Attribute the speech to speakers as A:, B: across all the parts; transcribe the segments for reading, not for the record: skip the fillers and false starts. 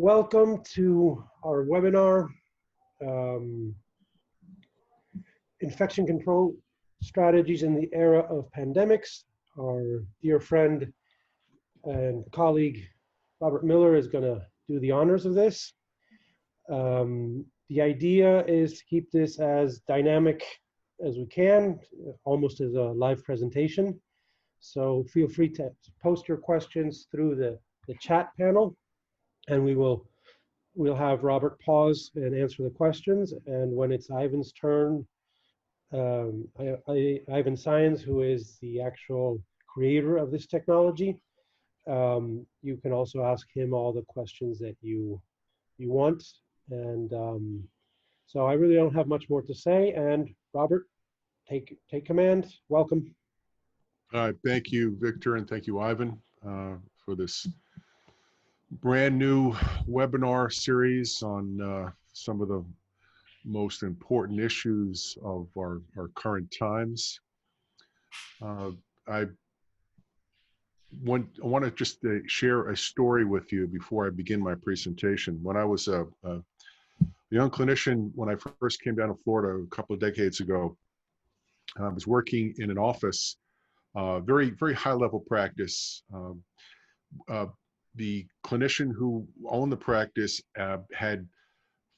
A: Welcome to our webinar, um, Infection Control Strategies in the Era of Pandemics. Our dear friend and colleague, Robert Miller, is going to do the honors of this. The idea is to keep this as dynamic as we can, almost as a live presentation. So feel free to post your questions through the chat panel, and we'll have Robert pause and answer the questions. And when it's Ivan's turn, Ivan Science, who is the actual creator of this technology, you can also ask him all the questions that you want. And so I really don't have much more to say. And Robert, take command. Welcome.
B: All right, thank you, Victor, and thank you, Ivan, for this brand new webinar series on some of the most important issues of our current times. I want to just share a story with you before I begin my presentation. When I was a young clinician, when I first came down to Florida a couple of decades ago, I was working in an office, very high-level practice. The clinician who owned the practice had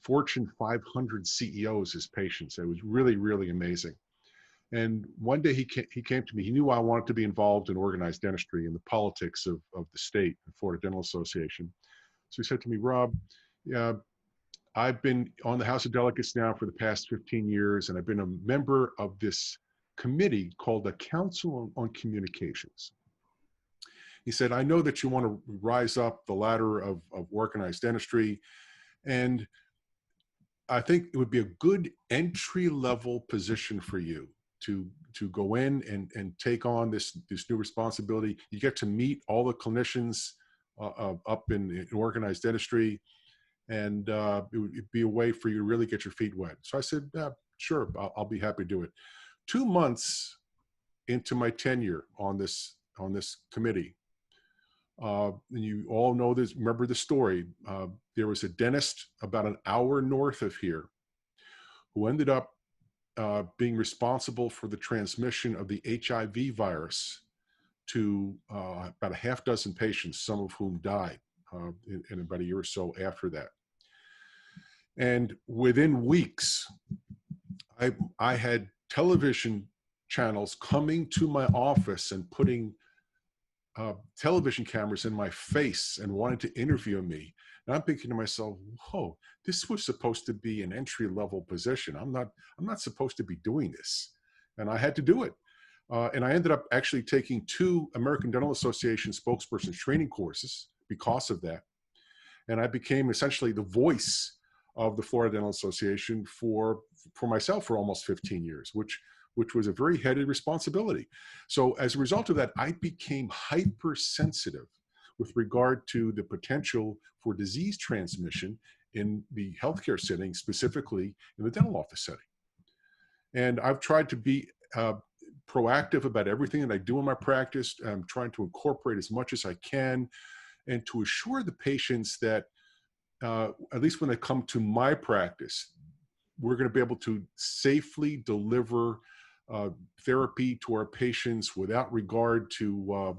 B: Fortune 500 CEOs as patients. It was really amazing. And one day he came to me. He knew I wanted to be involved in organized dentistry and the politics of the state, the Florida Dental Association. So he said to me, Rob, I've been on the House of Delegates now for the past 15 years, and I've been a member of this committee called the Council on Communications. He said, I know that you want to rise up the ladder of organized dentistry, and I think it would be a good entry-level position for you to go in and take on this new responsibility. You get to meet all the clinicians up in organized dentistry, and it would be a way for you to really get your feet wet. So I said, sure, I'll be happy to do it. 2 months into my tenure on this committee, and you all know this, remember the story, there was a dentist about an hour north of here who ended up being responsible for the transmission of the HIV virus to about a half dozen patients, some of whom died in about a year or so after that. And within weeks, I had television channels coming to my office and putting television cameras in my face and wanting to interview me. And I'm thinking to myself, whoa, this was supposed to be an entry-level position. I'm not supposed to be doing this. And I had to do it. And I ended up actually taking 2 American Dental Association spokespersons training courses because of that. And I became essentially the voice of the Florida Dental Association for myself for almost 15 years, which was a very heady responsibility. So as a result of that, I became hypersensitive with regard to the potential for disease transmission in the healthcare setting, specifically in the dental office setting. And I've tried to be proactive about everything that I do in my practice. I'm trying to incorporate as much as I can and to assure the patients that, at least when they come to my practice, we're going to be able to safely deliver therapy to our patients without regard to,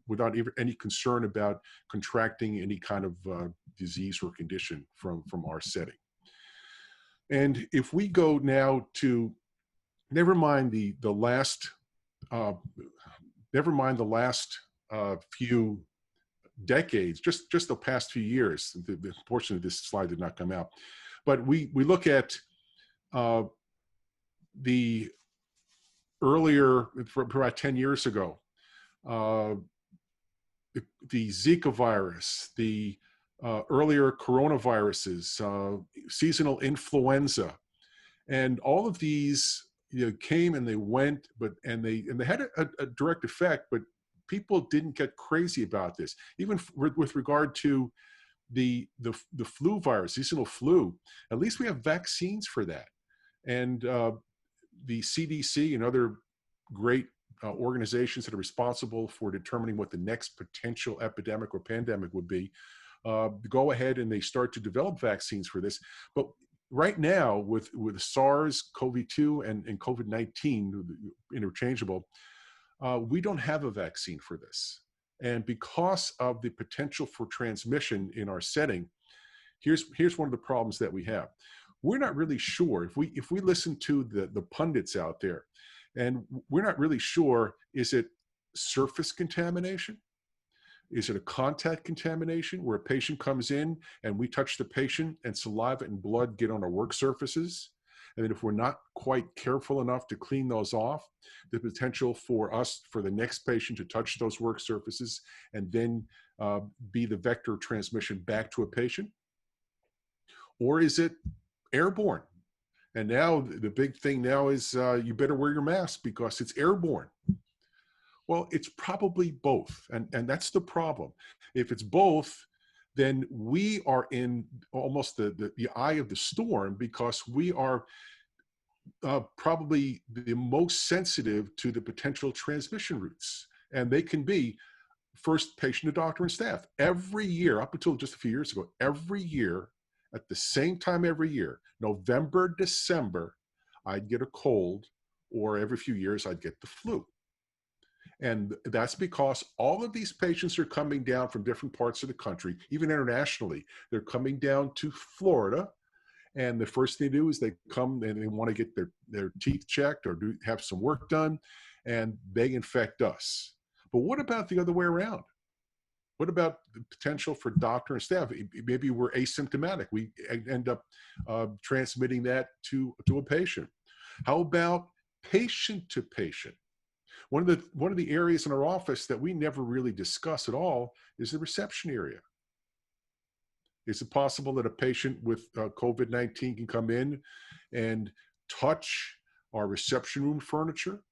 B: without any concern about contracting any kind of disease or condition from our setting. And if we go now to, never mind the last few decades, just the past few years, the portion of this slide did not come out, but we look at the earlier, for about 10 years ago, the Zika virus, the earlier coronaviruses, seasonal influenza, and all of these came and they went, and they had a direct effect, but people didn't get crazy about this. Even with regard to the flu virus, seasonal flu, at least we have vaccines for that. And the CDC and other great organizations that are responsible for determining what the next potential epidemic or pandemic would be, go ahead and they start to develop vaccines for this. But right now, with SARS, COVID-2, and COVID-19 interchangeable, we don't have a vaccine for this. And because of the potential for transmission in our setting, here's one of the problems that we have. We're not really sure, if we listen to the pundits out there, and we're not really sure, is it surface contamination? Is it a contact contamination where a patient comes in and we touch the patient and saliva and blood get on our work surfaces? And then if we're not quite careful enough to clean those off, the potential for the next patient to touch those work surfaces and then be the vector of transmission back to a patient? Or is it airborne? And now the big thing now is you better wear your mask because it's airborne. Well, it's probably both. And that's the problem. If it's both, then we are in almost the eye of the storm, because we are probably the most sensitive to the potential transmission routes. And they can be first patient to doctor and staff. Every year, up until just a few years ago, every year, at the same time every year, November, December, I'd get a cold, or every few years I'd get the flu. And that's because all of these patients are coming down from different parts of the country, even internationally. They're coming down to Florida, and the first thing they do is they come and they want to get their teeth checked or have some work done, and they infect us. But what about the other way around? What about the potential for doctor and staff? Maybe we're asymptomatic. We end up transmitting that to a patient. How about patient to patient? One of the areas in our office that we never really discuss at all is the reception area. Is it possible that a patient with COVID-19 can come in and touch our reception room furniture,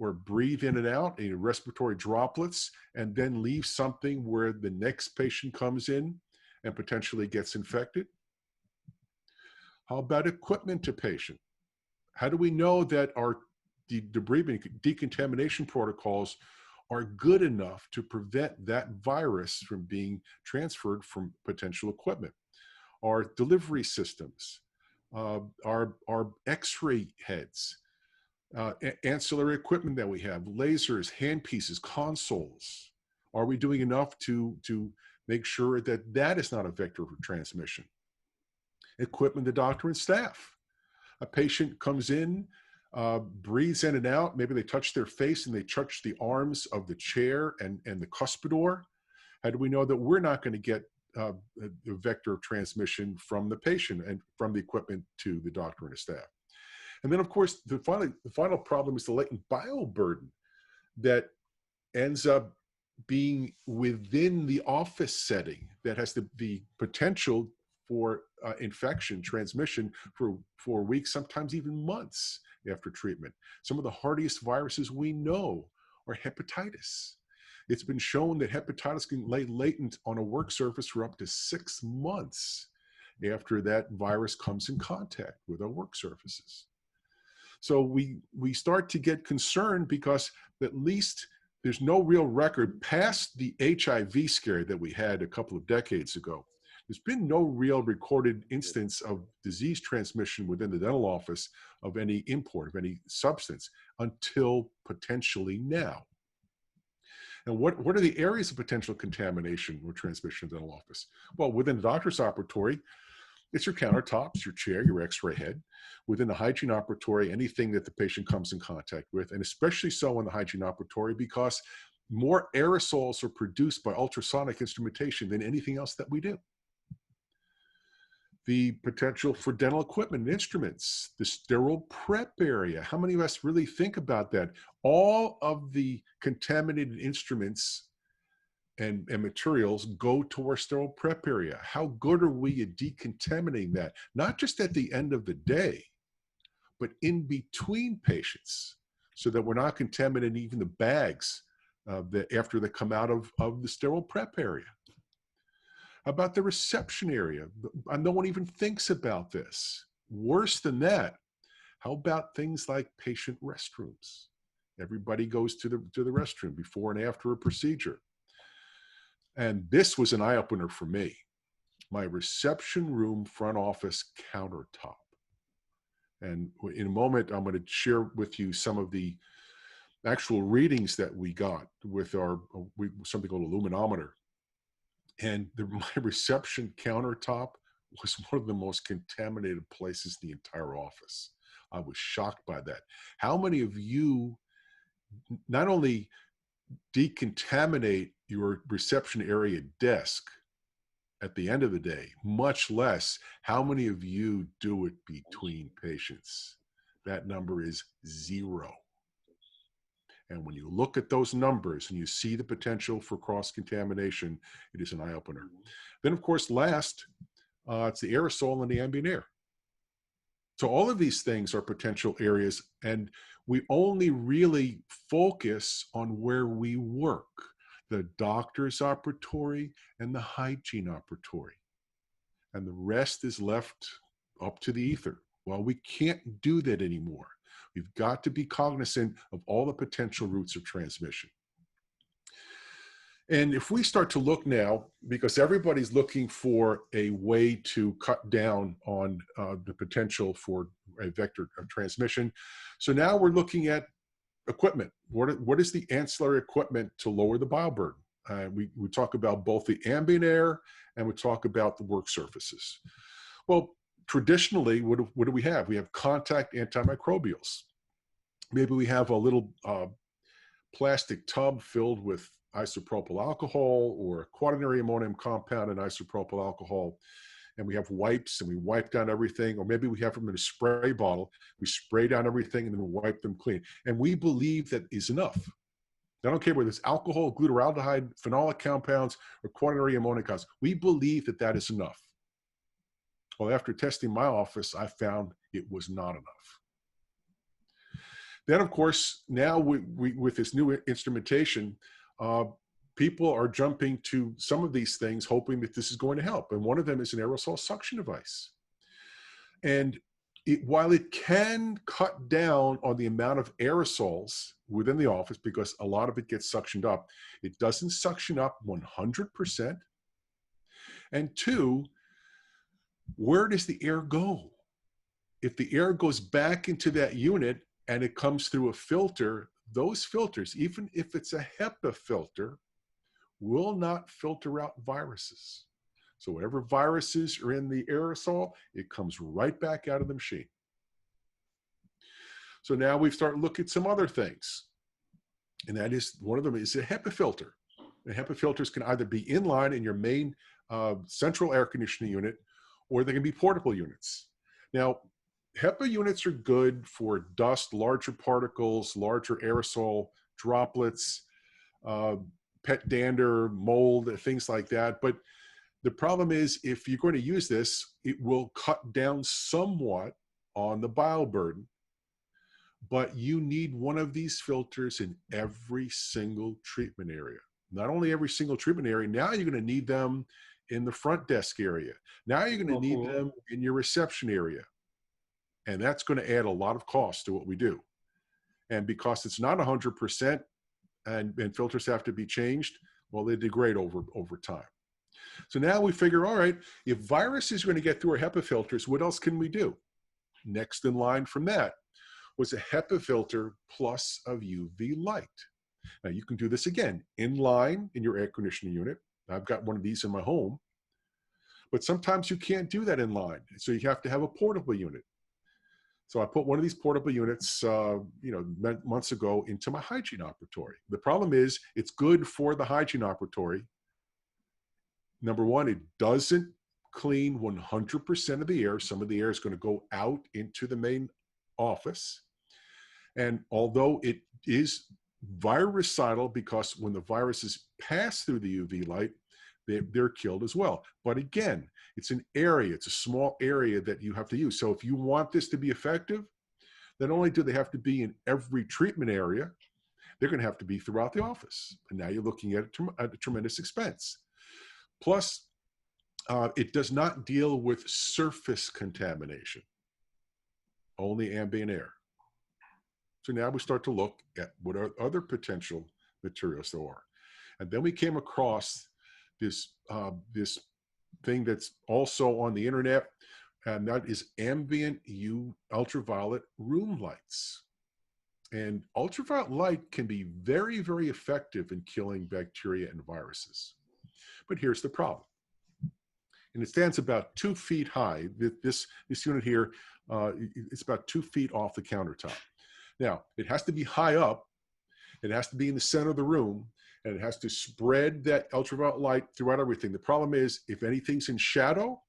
B: or breathe in and out any respiratory droplets, and then leave something where the next patient comes in and potentially gets infected? How about equipment to patient? How do we know that our decontamination protocols are good enough to prevent that virus from being transferred from potential equipment? Our delivery systems, our x-ray heads, ancillary equipment that we have, lasers, handpieces, consoles. Are we doing enough to make sure that that is not a vector for transmission? Equipment to doctor and staff. A patient comes in, breathes in and out. Maybe they touch their face and they touch the arms of the chair and the cuspidor. How do we know that we're not going to get the vector of transmission from the patient and from the equipment to the doctor and the staff? And then, of course, the final problem is the latent bioburden that ends up being within the office setting, that has the potential for infection, transmission for weeks, sometimes even months after treatment. Some of the hardiest viruses we know are hepatitis. It's been shown that hepatitis can lay latent on a work surface for up to 6 months after that virus comes in contact with our work surfaces. So we start to get concerned, because at least there's no real record past the HIV scare that we had a couple of decades ago. There's been no real recorded instance of disease transmission within the dental office of any import, of any substance, until potentially now. And what are the areas of potential contamination or transmission in the dental office? Well, within the doctor's operatory, it's your countertops, your chair, your x-ray head. Within the hygiene operatory, anything that the patient comes in contact with, and especially so in the hygiene operatory, because more aerosols are produced by ultrasonic instrumentation than anything else that we do. The potential for dental equipment and instruments, the sterile prep area. How many of us really think about that? All of the contaminated instruments and materials go to our sterile prep area. How good are we at decontaminating that? Not just at the end of the day, but in between patients, so that we're not contaminating even the bags after they come out of the sterile prep area. About the reception area, no one even thinks about this. Worse than that, how about things like patient restrooms? Everybody goes to the restroom before and after a procedure. And this was an eye-opener for me. my reception room front office countertop. And in a moment, I'm going to share with you some of the actual readings that we got with our something called a luminometer. And my reception countertop was one of the most contaminated places in the entire office. I was shocked by that. How many of you not only decontaminate your reception area desk at the end of the day, much less how many of you do it between patients? That number is 0. And when you look at those numbers and you see the potential for cross-contamination, it is an eye-opener. Then, of course, last, it's the aerosol and the ambient air. So all of these things are potential areas, and we only really focus on where we work, the doctor's operatory and the hygiene operatory. And the rest is left up to the ether. Well, we can't do that anymore. We've got to be cognizant of all the potential routes of transmission. And if we start to look now, because everybody's looking for a way to cut down on the potential for a vector of transmission. So now we're looking at equipment. What is the ancillary equipment to lower the bioburden? We talk about both the ambient air and we talk about the work surfaces. Well, traditionally, what do we have? We have contact antimicrobials. Maybe we have a little plastic tub filled with isopropyl alcohol or a quaternary ammonium compound and isopropyl alcohol, and we have wipes and we wipe down everything, or maybe we have them in a spray bottle. We spray down everything and then we wipe them clean. And we believe that is enough. I don't care whether it's alcohol, glutaraldehyde, phenolic compounds, or quaternary ammonium compounds. We believe that that is enough. Well, after testing my office, I found it was not enough. Then, of course, now with this new instrumentation, people are jumping to some of these things, hoping that this is going to help. And one of them is an aerosol suction device. And while it can cut down on the amount of aerosols within the office, because a lot of it gets suctioned up, it doesn't suction up 100%. And 2, where does the air go? If the air goes back into that unit and it comes through a filter, those filters, even if it's a HEPA filter, will not filter out viruses. So whatever viruses are in the aerosol, it comes right back out of the machine. So now we've started to look at some other things. And that is, one of them is a HEPA filter. The HEPA filters can either be inline in your main central air conditioning unit, or they can be portable units. Now, HEPA units are good for dust, larger particles, larger aerosol droplets, pet dander, mold, things like that. But the problem is, if you're going to use this, it will cut down somewhat on the bioburden, but you need one of these filters in every single treatment area. Not only every single treatment area, now you're going to need them in the front desk area. Now you're going to need them in your reception area. And that's going to add a lot of cost to what we do. And because it's not 100% and filters have to be changed, well, they degrade over time. So now we figure, all right, if viruses are going to get through our HEPA filters, what else can we do? Next in line from that was a HEPA filter plus of UV light. Now you can do this again, in line in your air conditioning unit. I've got one of these in my home, but sometimes you can't do that in line. So you have to have a portable unit. So I put one of these portable units, months ago into my hygiene operatory. The problem is it's good for the hygiene operatory. Number one, it doesn't clean 100% of the air. Some of the air is going to go out into the main office. And although it is virucidal, because when the viruses pass through the UV light, they're killed as well. But again, it's an area, it's a small area that you have to use. So if you want this to be effective, not only do they have to be in every treatment area, they're going to have to be throughout the office. And now you're looking at a tremendous expense. Plus, it does not deal with surface contamination, only ambient air. So now we start to look at what are other potential materials there are. And then we came across this thing that's also on the internet, and that is ambient ultraviolet room lights. And ultraviolet light can be very, very effective in killing bacteria and viruses. But here's the problem. And it stands about 2 feet high. This unit here, it's about 2 feet off the countertop. Now, it has to be high up, it has to be in the center of the room, and it has to spread that ultraviolet light throughout everything. The problem is, if anything's in shadow,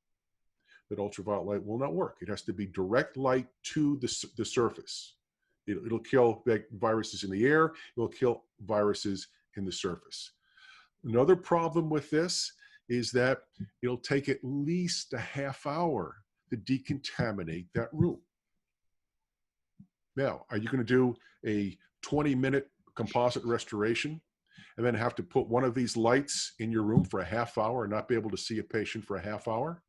B: that ultraviolet light will not work. It has to be direct light to the surface. It'll kill viruses in the air, it'll kill viruses in the surface. Another problem with this is that it'll take at least a half hour to decontaminate that room. Now, are you going to do a 20-minute composite restoration and then have to put one of these lights in your room for a half hour and not be able to see a patient for a half hour?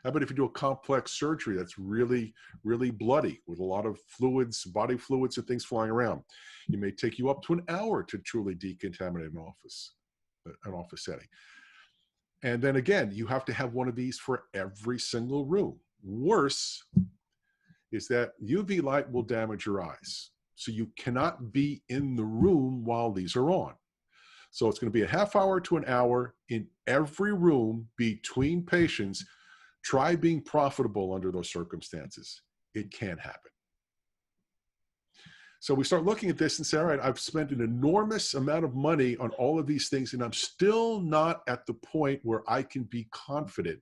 B: How about if you do a complex surgery that's really, really bloody with a lot of fluids, body fluids and things flying around? It may take you up to an hour to truly decontaminate an office setting. And then again, you have to have one of these for every single room. Worse is that UV light will damage your eyes. So you cannot be in the room while these are on. So it's going to be a half hour to an hour in every room between patients. Try being profitable under those circumstances. It can happen. So we start looking at this and say, all right, I've spent an enormous amount of money on all of these things, and I'm still not at the point where I can be confident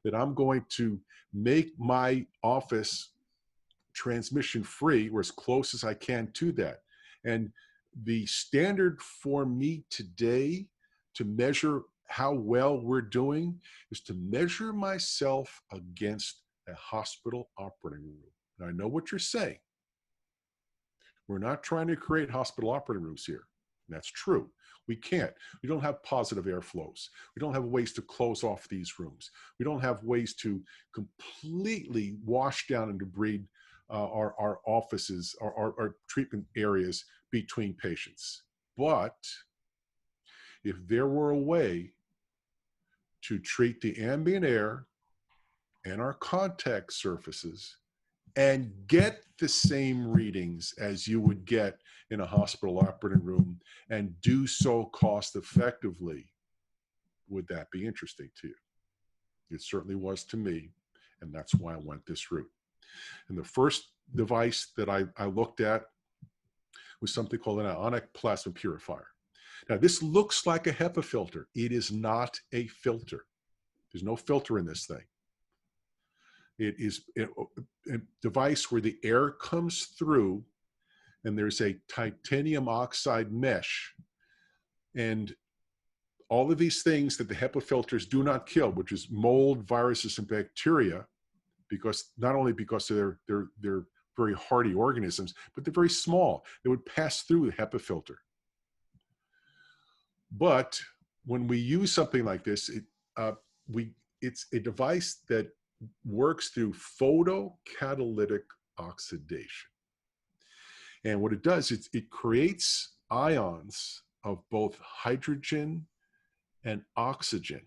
B: that I'm going to make my office transmission free or as close as I can to that. And the standard for me today to measure how well we're doing is to measure myself against a hospital operating room. Now, I know what you're saying. We're not trying to create hospital operating rooms here. That's true. We can't. We don't have positive airflows. We don't have ways to close off these rooms. We don't have ways to completely wash down and debride our offices, our treatment areas between patients. But if there were a way to treat the ambient air and our contact surfaces and get the same readings as you would get in a hospital operating room and do so cost effectively, would that be interesting to you? It certainly was to me, and that's why I went this route. And the first device that I looked at was something called an Ionic Plasma Purifier. Now, this looks like a HEPA filter. It is not a filter. There's no filter in this thing. It is a device where the air comes through and there's a titanium oxide mesh. And all of these things that the HEPA filters do not kill, which is mold, viruses, and bacteria, because not only because they're very hardy organisms, but they're very small. They would pass through the HEPA filter. But when we use something like this, it's a device that works through photocatalytic oxidation. And what it does is it creates ions of both hydrogen and oxygen,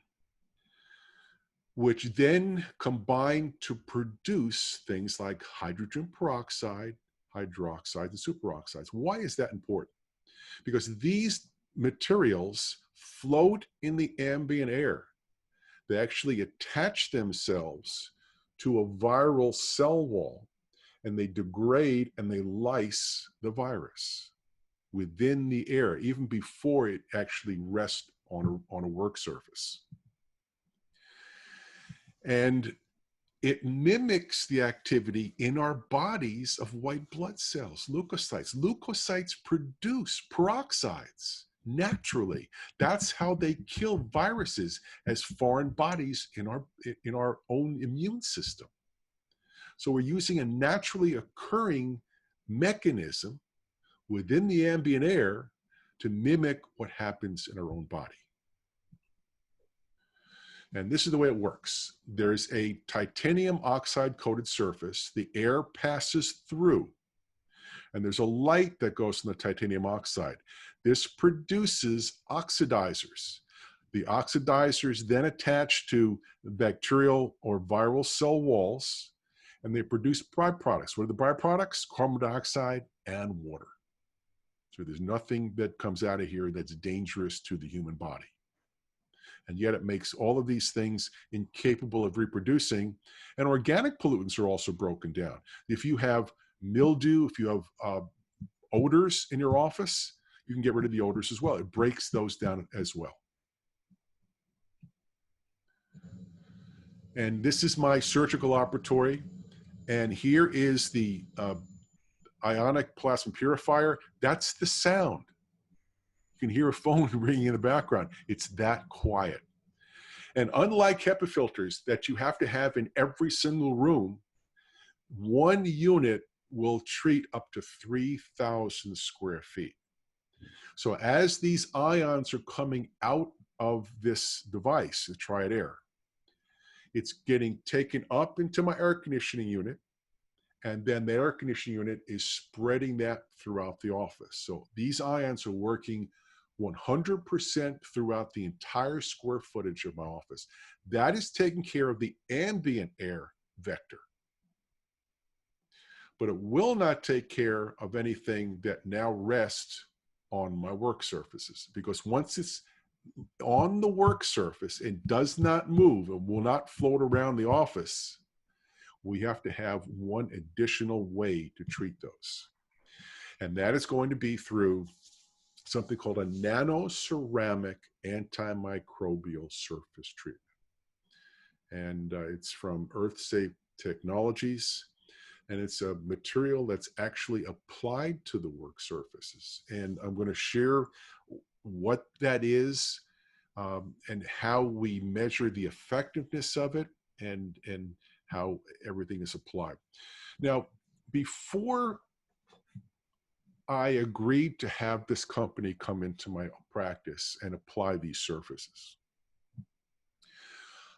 B: which then combine to produce things like hydrogen peroxide, hydroxides, and superoxides. Why is that important? Because these materials float in the ambient air. They actually attach themselves to a viral cell wall, and they degrade and they lyse the virus within the air, even before it actually rests on a work surface. And it mimics the activity in our bodies of white blood cells, leukocytes. Leukocytes produce peroxides naturally. That's how they kill viruses as foreign bodies in our own immune system. So we're using a naturally occurring mechanism within the ambient air to mimic what happens in our own body. And this is the way it works. There's a titanium oxide coated surface. The air passes through, and there's a light that goes from the titanium oxide. This produces oxidizers. The oxidizers then attach to the bacterial or viral cell walls, and they produce byproducts. What are the byproducts? Carbon dioxide and water. So there's nothing that comes out of here that's dangerous to the human body. And yet it makes all of these things incapable of reproducing. And organic pollutants are also broken down. If you have mildew, if you have odors in your office, you can get rid of the odors as well. It breaks those down as well. And this is my surgical operatory. And here is the Ionic Plasma Purifier. That's the sound. You can hear a phone ringing in the background. It's that quiet. And unlike HEPA filters that you have to have in every single room, one unit will treat up to 3,000 square feet. So as these ions are coming out of this device, the Triad Air, it's getting taken up into my air conditioning unit, and then the air conditioning unit is spreading that throughout the office. So these ions are working 100% throughout the entire square footage of my office. That is taking care of the ambient air vector. But it will not take care of anything that now rests on my work surfaces, because once it's on the work surface, it does not move, it will not float around the office. We have to have one additional way to treat those. And that is going to be through something called a NanoCeramic antimicrobial surface treatment. And it's from Earth-Safe Technologies. And it's a material that's actually applied to the work surfaces. And I'm going to share what that is and how we measure the effectiveness of it and how everything is applied. Now, before I agreed to have this company come into my practice and apply these surfaces,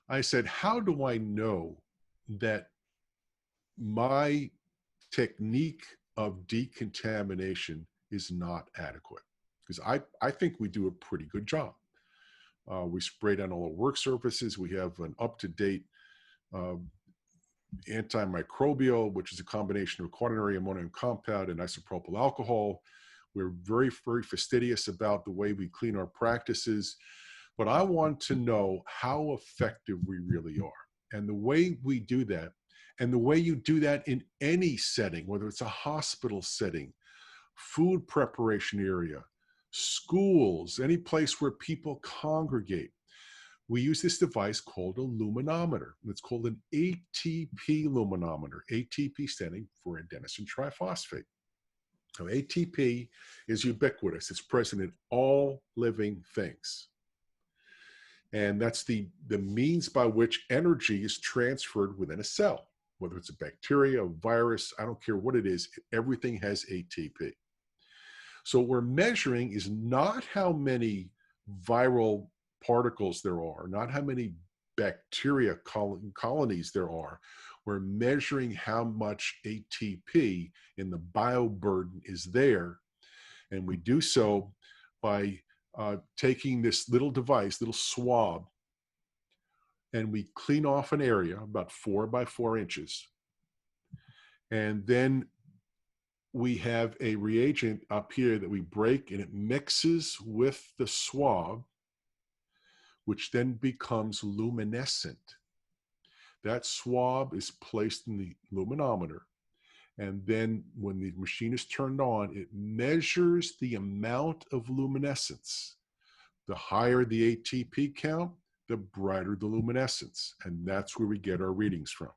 B: I said, how do I know that my technique of decontamination is not adequate? Because I think we do a pretty good job. We spray down all the work surfaces. We have an up-to-date antimicrobial, which is a combination of quaternary ammonium compound and isopropyl alcohol. We're very, very fastidious about the way we clean our practices. But I want to know how effective we really are. And the way we do that, and the way you do that in any setting, whether it's a hospital setting, food preparation area, schools, any place where people congregate, we use this device called a luminometer. It's called an ATP luminometer, ATP standing for adenosine triphosphate. So ATP is ubiquitous. It's present in all living things. And that's the means by which energy is transferred within a cell. Whether it's a bacteria, a virus, I don't care what it is, everything has ATP. So what we're measuring is not how many viral particles there are, not how many bacteria colonies there are. We're measuring how much ATP in the bioburden is there. And we do so by taking this little device, little swab, and we clean off an area about 4 by 4 inches. And then we have a reagent up here that we break, and it mixes with the swab, which then becomes luminescent. That swab is placed in the luminometer. And then when the machine is turned on, it measures the amount of luminescence. The higher the ATP count, the brighter the luminescence. And that's where we get our readings from.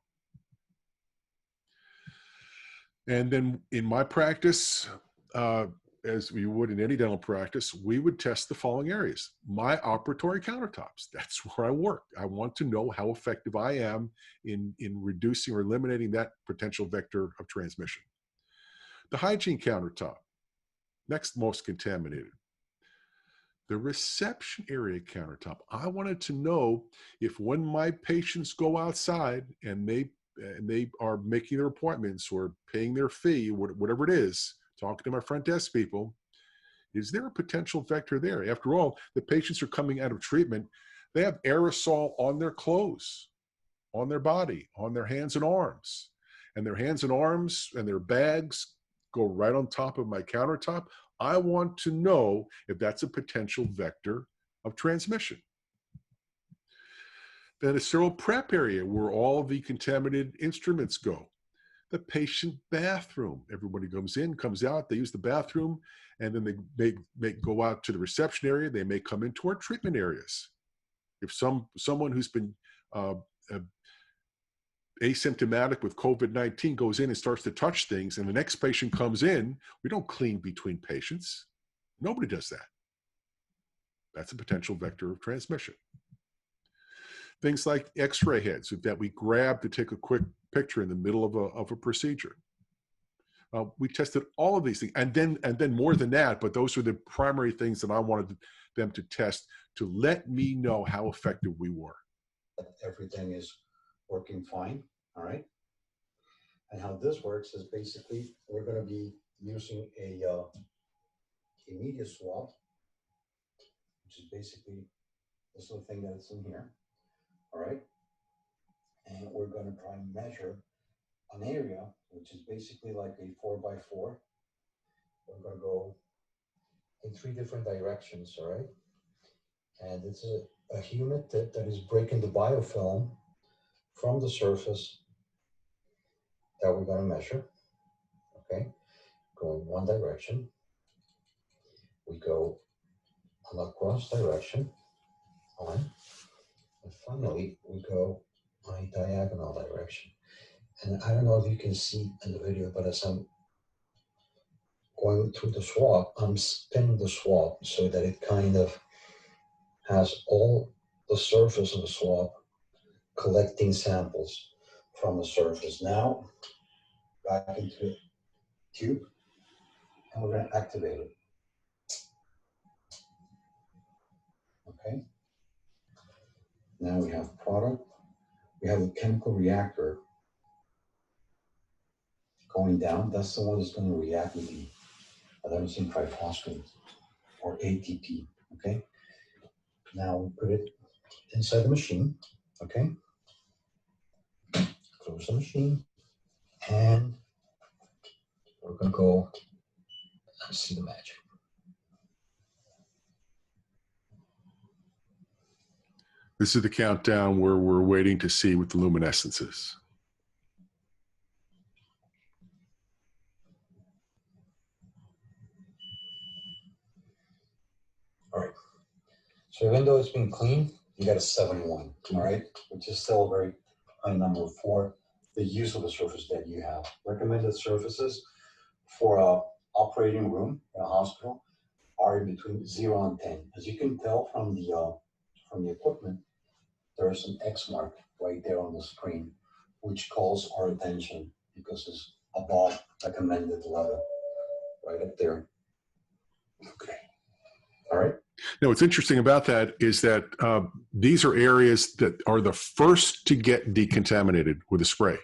B: And then in my practice, as we would in any dental practice, we would test the following areas. My operatory countertops, that's where I work. I want to know how effective I am in reducing or eliminating that potential vector of transmission. The hygiene countertop, next most contaminated. The reception area countertop, I wanted to know if when my patients go outside and they are making their appointments or paying their fee, whatever it is, talking to my front desk people, Is there a potential vector there? After all, the patients are coming out of treatment. They have aerosol on their clothes, on their body, on their hands and arms. And their hands and arms and their bags go right on top of my countertop. I want to know if that's a potential vector of transmission. Then a sterile prep area where all the contaminated instruments go. The patient bathroom. Everybody comes in, comes out, they use the bathroom, and then they may go out to the reception area. They may come into our treatment areas. If someone who's been asymptomatic with COVID-19 goes in and starts to touch things, and the next patient comes in, we don't clean between patients. Nobody does that. That's a potential vector of transmission. Things like x-ray heads that we grab to take a quick picture in the middle of a procedure. We tested all of these things, and then more than that, but those are the primary things that I wanted them to test to let me know how effective we were.
C: Everything is working fine, all right? And how this works is basically we're going to be using a media swab, which is basically this little thing that's in here, all right? And we're going to try and measure an area, which is basically like a 4x4. We're going to go in 3 different directions, all right? And it's a unit that is breaking the biofilm from the surface that we're going to measure, okay? Go in one direction. We go on a cross direction, on, and finally we go on a diagonal direction. And I don't know if you can see in the video, but as I'm going through the swab, I'm spinning the swab so that it kind of has all the surface of the swab collecting samples from the surface. Now, back into the tube, and we're going to activate it. Okay. Now we have product. We have a chemical reactor going down. That's the one that's going to react with the adenosine triphosphate, or ATP. Okay. Now we put it inside the machine. Okay. Close the machine, and we're going to go and see the magic.
B: This is the countdown where we're waiting to see what the luminescences.
C: All right. So even though it's been cleaned, you got a 71, all right? Which is still a very high number for the use of the surface that you have. Recommended surfaces for a operating room in a hospital are in between 0 and 10. As you can tell from the equipment, there's an X mark right there on the screen, which calls our attention because it's above recommended level, right up there. Okay. All right.
B: Now, what's interesting about that is that these are areas that are the first to get decontaminated with a spray.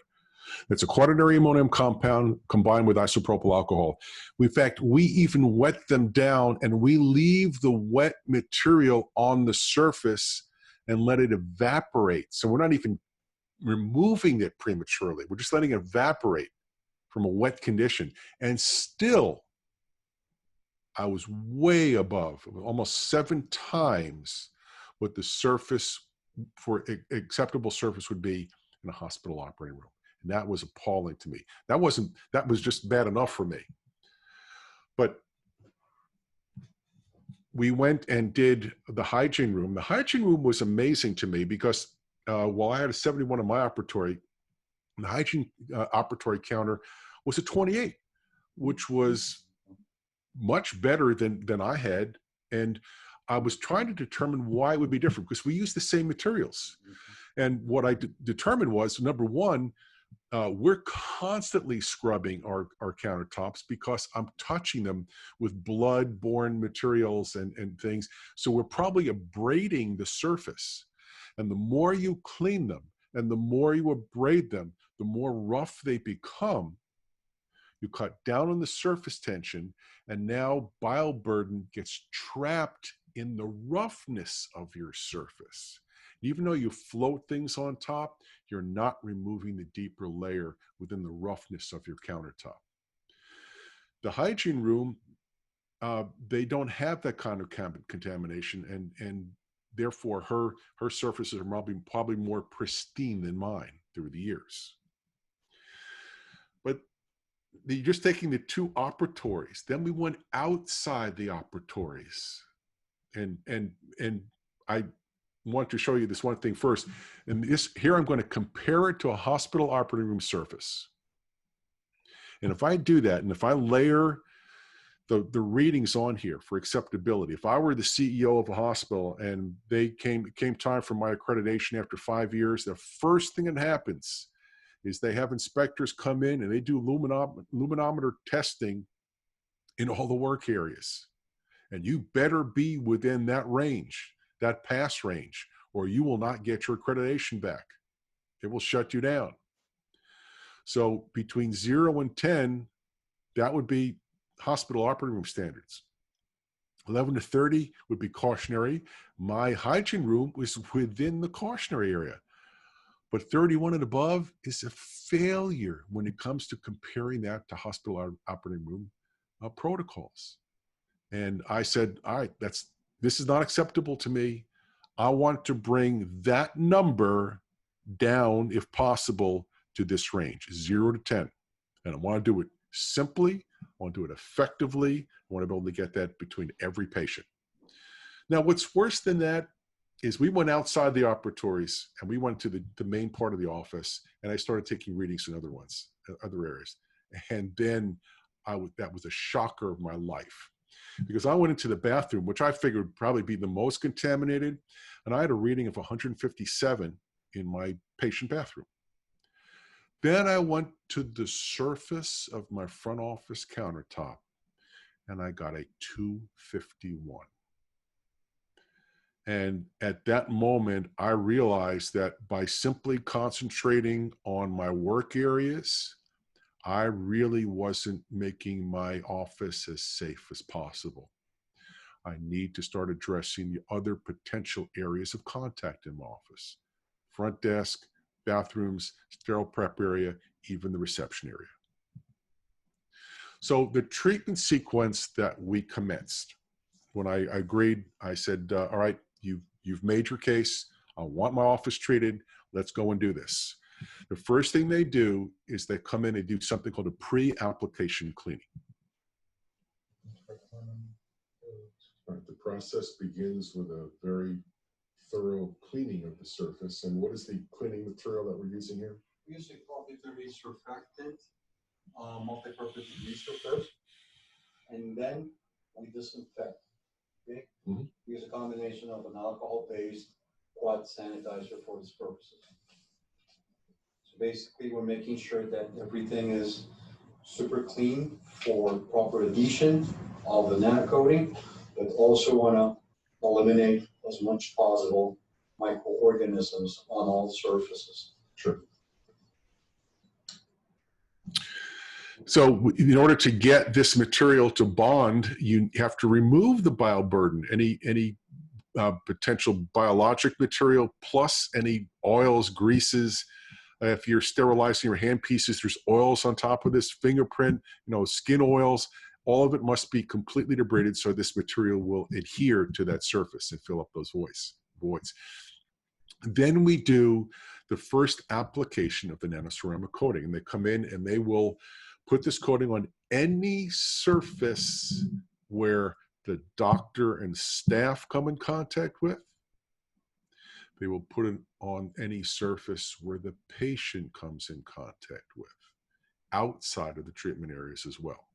B: It's a quaternary ammonium compound combined with isopropyl alcohol. In fact, we even wet them down, and we leave the wet material on the surface and let it evaporate. So we're not even removing it prematurely. We're just letting it evaporate from a wet condition. And still, I was way above, almost 7 times what the surface for acceptable surface would be in a hospital operating room. And that was appalling to me. That was just bad enough for me. But we went and did the hygiene room. The hygiene room was amazing to me because while I had a 71 in my operatory, the hygiene operatory counter was a 28, which was much better than I had. And I was trying to determine why it would be different because we use the same materials. And what I determined was, number one, we're constantly scrubbing our countertops because I'm touching them with blood-borne materials and things. So we're probably abrading the surface. And the more you clean them and the more you abrade them, the more rough they become. you cut down on the surface tension, and now bioburden gets trapped in the roughness of your surface. Even though you float things on top, you're not removing the deeper layer within the roughness of your countertop. The hygiene room, they don't have that kind of contamination, and therefore her surfaces are probably more pristine than mine through the years. But you're just taking the two operatories. Then we went outside the operatories, and I want to show you this one thing first. And this here, I'm going to compare it to a hospital operating room surface. And if I do that, and if I layer the readings on here for acceptability, if I were the CEO of a hospital and it came time for my accreditation after 5 years, the first thing that happens is they have inspectors come in and they do luminometer testing in all the work areas. And you better be within that range, that pass range, or you will not get your accreditation back. It will shut you down. So between 0 and 10, that would be hospital operating room standards. 11 to 30 would be cautionary. My hygiene room was within the cautionary area. But 31 and above is a failure when it comes to comparing that to hospital operating room protocols. And I said, all right, this is not acceptable to me. I want to bring that number down, if possible, to this range, 0 to 10. And I want to do it simply. I want to do it effectively. I want to be able to get that between every patient. Now, what's worse than that is we went outside the operatories and we went to the main part of the office, and I started taking readings in other areas. And then that was a shocker of my life, because I went into the bathroom, which I figured would probably be the most contaminated, and I had a reading of 157 in my patient bathroom. Then I went to the surface of my front office countertop, and I got a 251. And at that moment, I realized that by simply concentrating on my work areas, I really wasn't making my office as safe as possible. I need to start addressing the other potential areas of contact in my office: front desk, bathrooms, sterile prep area, even the reception area. So the treatment sequence that we commenced, when I agreed, I said, all right, you've made your case. I want my office treated. Let's go and do this. The first thing they do is they come in and do something called a pre-application cleaning. The process begins with a very thorough cleaning of the surface. And what is the cleaning material that we're using here?
C: We're using polytherapy surfactant, multi-purpose degreaser first, and then we disinfect. Okay? Mm-hmm. We use a combination of an alcohol-based quad sanitizer for this purposes. So basically, we're making sure that everything is super clean for proper adhesion of the nanocoating, but also want to eliminate as much possible microorganisms on all surfaces.
B: Sure. So in order to get this material to bond, you have to remove the bioburden, any potential biologic material, plus any oils, greases. If you're sterilizing your hand pieces, there's oils on top of this, fingerprint, skin oils. All of it must be completely debrided so this material will adhere to that surface and fill up those voids. Then we do the first application of the NanoCeramic coating, and they come in and they will put this coating on any surface where the doctor and staff come in contact with. They will put it on any surface where the patient comes in contact with, outside of the treatment areas as well.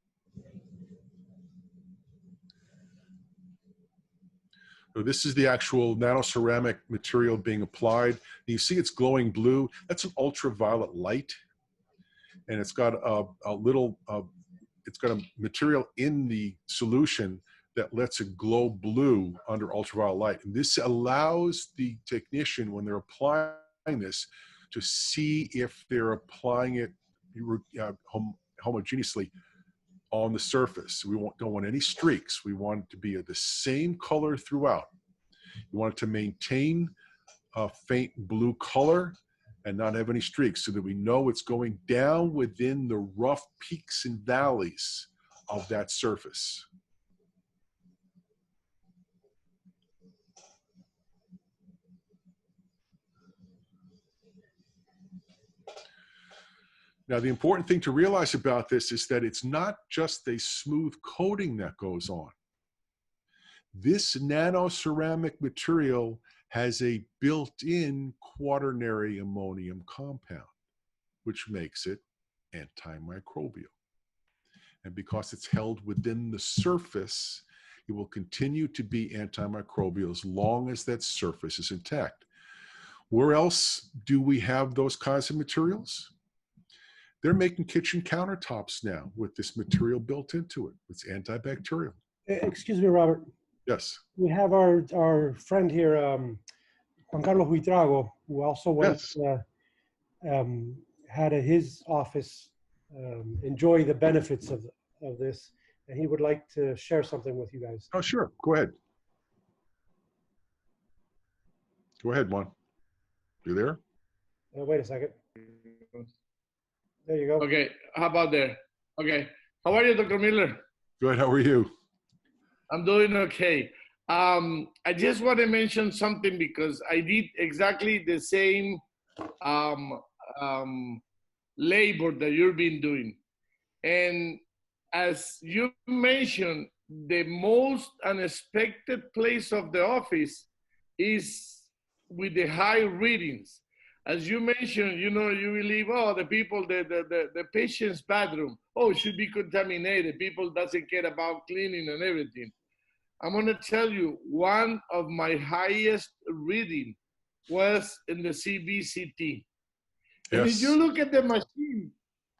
B: So this is the actual NanoCeramic material being applied. You see it's glowing blue. That's an ultraviolet light. And it's got it's got a material in the solution that lets it glow blue under ultraviolet light. And this allows the technician, when they're applying this, to see if they're applying it homogeneously on the surface. We don't want any streaks. We want it to be of the same color throughout. You want it to maintain a faint blue color and not have any streaks, so that we know it's going down within the rough peaks and valleys of that surface. Now, the important thing to realize about this is that it's not just a smooth coating that goes on. This nanoceramic material has a built-in quaternary ammonium compound, which makes it antimicrobial. And because it's held within the surface, it will continue to be antimicrobial as long as that surface is intact. Where else do we have those kinds of materials? They're making kitchen countertops now with this material built into it. It's antibacterial.
A: Excuse me, Robert.
B: Yes.
A: We have our friend here, Juan Carlos Huitrago, who also
B: Yes.
A: had his office enjoy the benefits of this, and he would like to share something with you guys.
B: Oh, sure. Go ahead. Go ahead, Juan. You there?
A: Wait a second. There you go.
D: Okay, how about there? Okay, how are you, Dr. Miller?
B: Good. How are you?
D: I'm doing okay. I just want to mention something because I did exactly the same labor that you've been doing. And as you mentioned, the most unexpected place of the office is with the high readings. As you mentioned, you know, you believe, oh, the people, the patient's bathroom, oh, it should be contaminated. People doesn't care about cleaning and everything. I'm gonna tell you, one of my highest reading was in the CBCT. And
B: Yes.
D: if you look at the machine,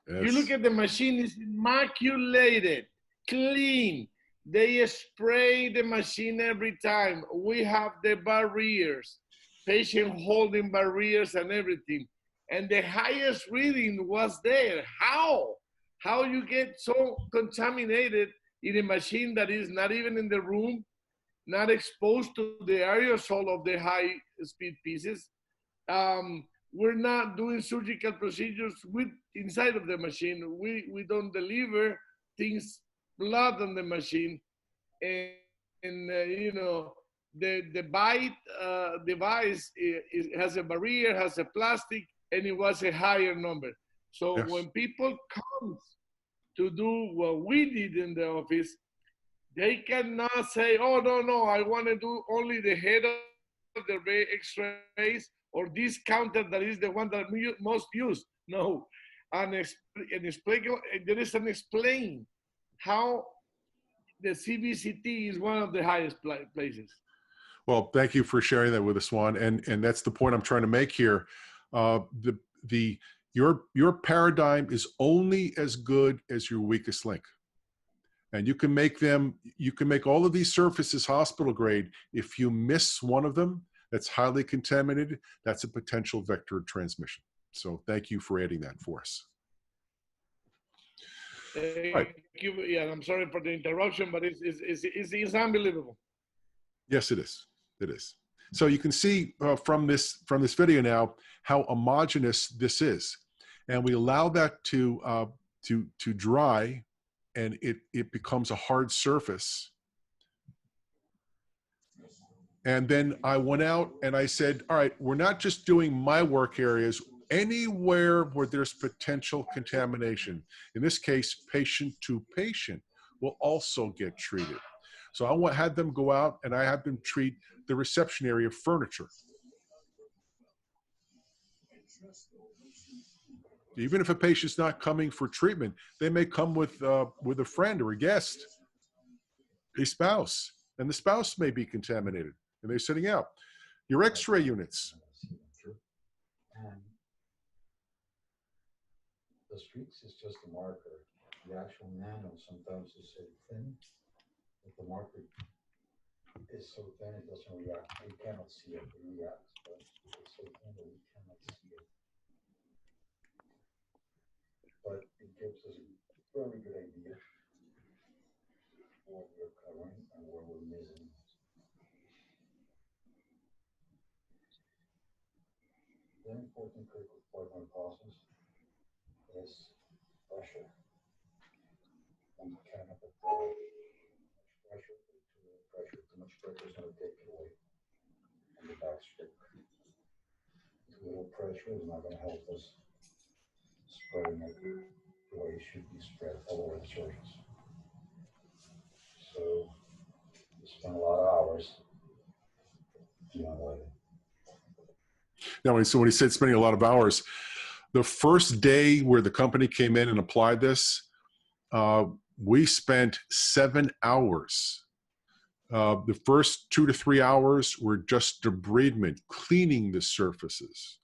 B: Yes.
D: you look at the machine, it's immaculated, clean. They spray the machine every time. We have the barriers, patient holding barriers and everything. And the highest reading was there. How? How you get so contaminated in a machine that is not even in the room, not exposed to the aerosol of the high speed pieces. We're not doing surgical procedures inside of the machine. We don't deliver things, blood on the machine. And you know, the bite device has a barrier, has a plastic, and it was a higher number. So
B: Yes.
D: when people come to do what we did in the office, they cannot say, oh, no, I want to do only the head of the x-rays or this counter that is the one that we most use. No, and there is an explain how the CBCT is one of the highest places.
B: Well, thank you for sharing that with us, Juan. And that's the point I'm trying to make here. Your paradigm is only as good as your weakest link. And you can make all of these surfaces hospital grade. If you miss one of them that's highly contaminated, that's a potential vector of transmission. So thank you for adding that for us.
D: Thank you. Yeah, I'm sorry for the interruption, but it's unbelievable.
B: Yes, it is. It is. So you can see from this video now how homogeneous this is, and we allow that to dry, and it becomes a hard surface. And then I went out and I said, all right, we're not just doing my work areas. Anywhere where there's potential contamination, in this case, patient to patient, will also get treated. So I had them go out and I had them treat the reception area of furniture. Even if a patient's not coming for treatment, they may come with a friend or a guest, a spouse, and the spouse may be contaminated, and they're sitting out. Your X-ray units.
C: The streaks is just a marker. The actual nano sometimes is so thin that the marker is so thin it doesn't react. We cannot see it. It reacts, but it's so thin that we cannot see it. But it gives us Very good idea. What we're covering and what we're missing. The important critical part of the process is pressure. And you cannot apply much pressure. Too much pressure is going to take it away. And the back stick. Too little pressure is not going to help us spreading it the way it should be spread all over the surface. So we spend a lot of hours dealing with it.
B: Now, when he said spending a lot of hours, the first day where the company came in and applied this, we spent 7 hours. The first 2 to 3 hours were just debridement, cleaning the surfaces.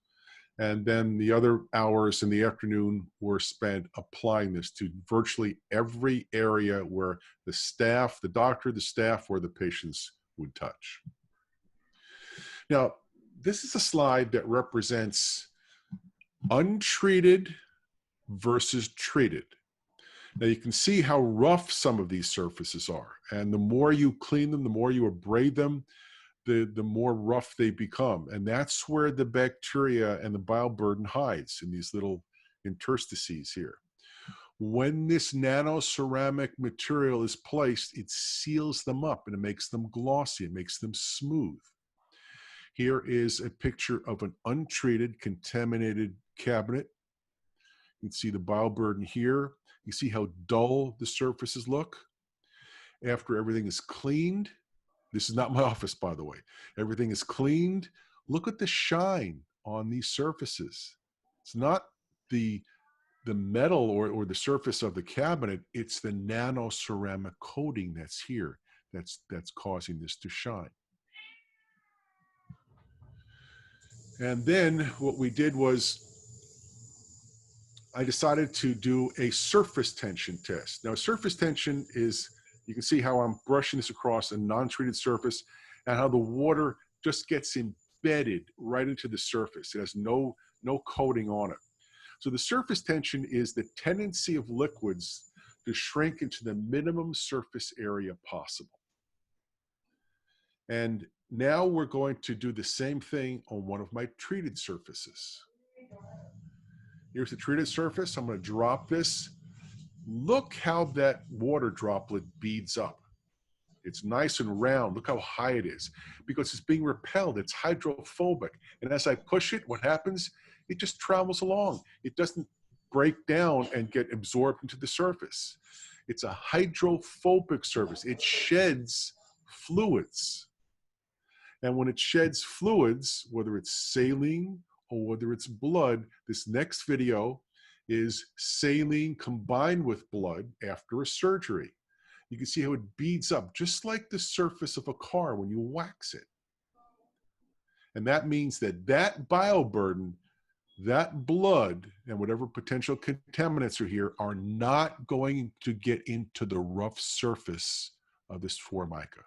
B: And then the other hours in the afternoon were spent applying this to virtually every area where the staff, the doctor, the staff, or the patients would touch. Now, this is a slide that represents untreated versus treated. Now you can see how rough some of these surfaces are. And the more you clean them, the more you abrade them, the more rough they become. And that's where the bacteria and the bioburden hides, in these little interstices here. When this nanoceramic material is placed, it seals them up and it makes them glossy, it makes them smooth. Here is a picture of an untreated, contaminated cabinet. You can see the bioburden here. You see how dull the surfaces look. After everything is cleaned, this is not my office, by the way. Everything is cleaned. Look at the shine on these surfaces. It's not the metal or the surface of the cabinet, it's the nanoceramic coating that's here that's causing this to shine. And then what we did was I decided to do a surface tension test. Now, surface tension is, you can see how I'm brushing this across a non-treated surface and how the water just gets embedded right into the surface. It has no coating on it. So the surface tension is the tendency of liquids to shrink into the minimum surface area possible. And now we're going to do the same thing on one of my treated surfaces. Here's the treated surface. I'm going to drop this. Look how that water droplet beads up. It's nice and round. Look how high it is because it's being repelled. It's hydrophobic. And as I push it, what happens? It just travels along. It doesn't break down and get absorbed into the surface. It's a hydrophobic surface. It sheds fluids. And when it sheds fluids, whether it's saline or whether it's blood, this next video is saline combined with blood after a surgery. You can see how it beads up, just like the surface of a car when you wax it. And that means that that bioburden, that blood, and whatever potential contaminants are here are not going to get into the rough surface of this formica.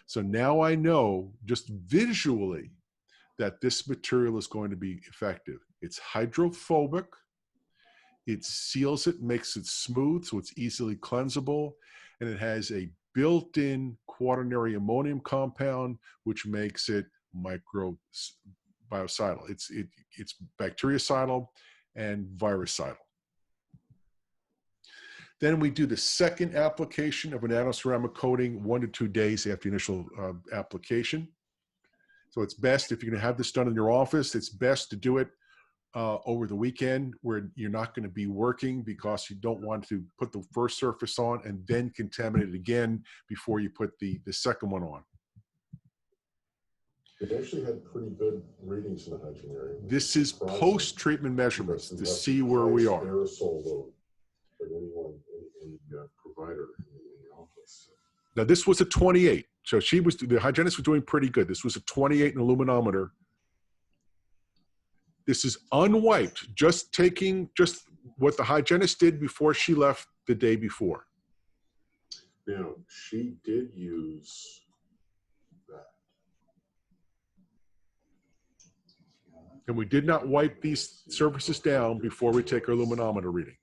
B: So now I know just visually that this material is going to be effective. It's hydrophobic. It seals it, makes it smooth, so it's easily cleansable. And it has a built-in quaternary ammonium compound, which makes it microbiocidal. It's bactericidal and virucidal. Then we do the second application of a nanoceramic coating 1 to 2 days after the initial application. So it's best, if you're going to have this done in your office, it's best to do it over the weekend where you're not going to be working, because you don't want to put the first surface on and then contaminate it again before you put the second one on.
E: It actually had pretty good readings in the hygiene area.
B: This is post-treatment measurements to see where we are.
E: Aerosol load for anyone, any provider in the office.
B: Now this was a 28. So the hygienist was doing pretty good. This was a 28 in illuminometer. This is unwiped, just taking just what the hygienist did before she left the day before.
E: Now, she did use that.
B: And we did not wipe these surfaces down before we take our luminometer reading.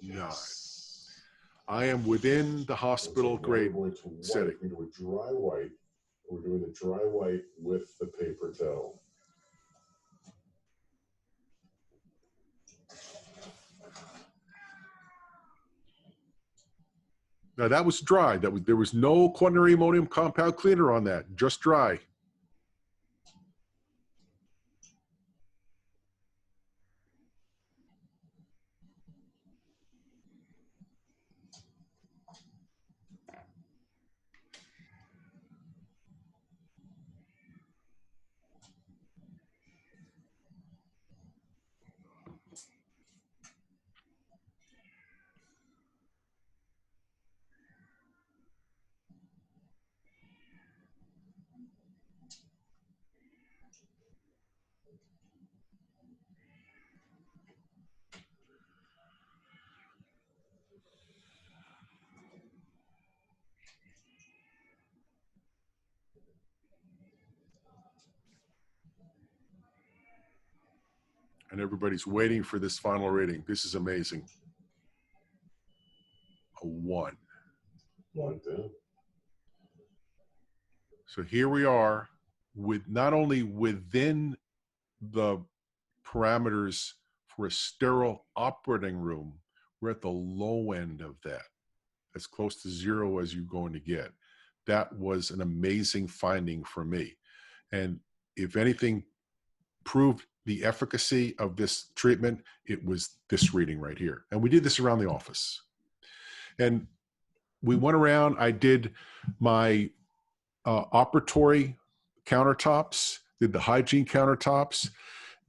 E: Yes.
B: I am within the hospital grade
E: Now we're going to wipe.
B: setting.
E: We do a dry wipe. We're doing the dry wipe with the paper towel.
B: Now that was dry. There was no quaternary ammonium compound cleaner on that, just dry. And everybody's waiting for this final rating. This is amazing. A 1.
E: One down.
B: So here we are, with not only within the parameters for a sterile operating room, we're at the low end of that, as close to 0 as you're going to get. That was an amazing finding for me. And if anything proved the efficacy of this treatment, it was this reading right here. And we did this around the office. And we went around, I did my operatory countertops, did the hygiene countertops,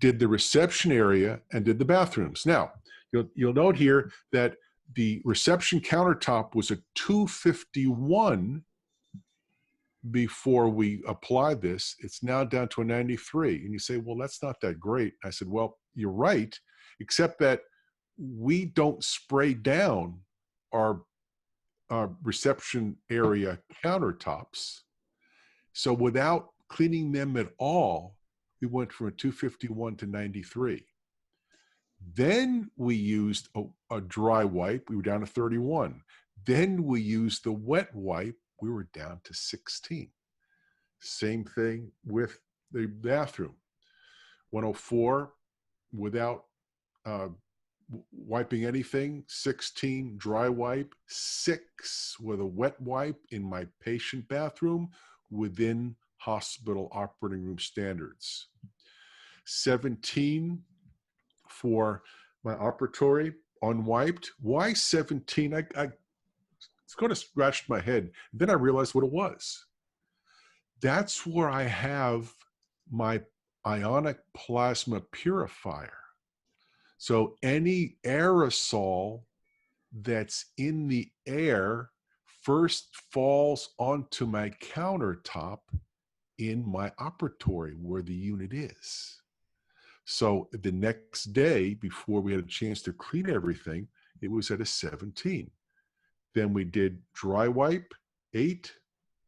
B: did the reception area, and did the bathrooms. Now, you'll note here that the reception countertop was a 251 before we applied this. It's now down to a 93. And you say, well, that's not that great. I said, well, you're right, except that we don't spray down our reception area countertops. So without cleaning them at all, we went from a 251 to 93. Then we used a dry wipe. We were down to 31. Then we used the wet wipe. We were down to 16. Same thing with the bathroom. 104 without wiping anything, 16 dry wipe, 6 with a wet wipe in my patient bathroom within hospital operating room standards. 17 for my operatory unwiped. Why 17? I kind of scratched my head. Then I realized what it was. That's where I have my Ionic Plasma Purifier. So any aerosol that's in the air first falls onto my countertop in my operatory where the unit is. So the next day, before we had a chance to clean everything, it was at a 17. Then we did dry wipe, 8,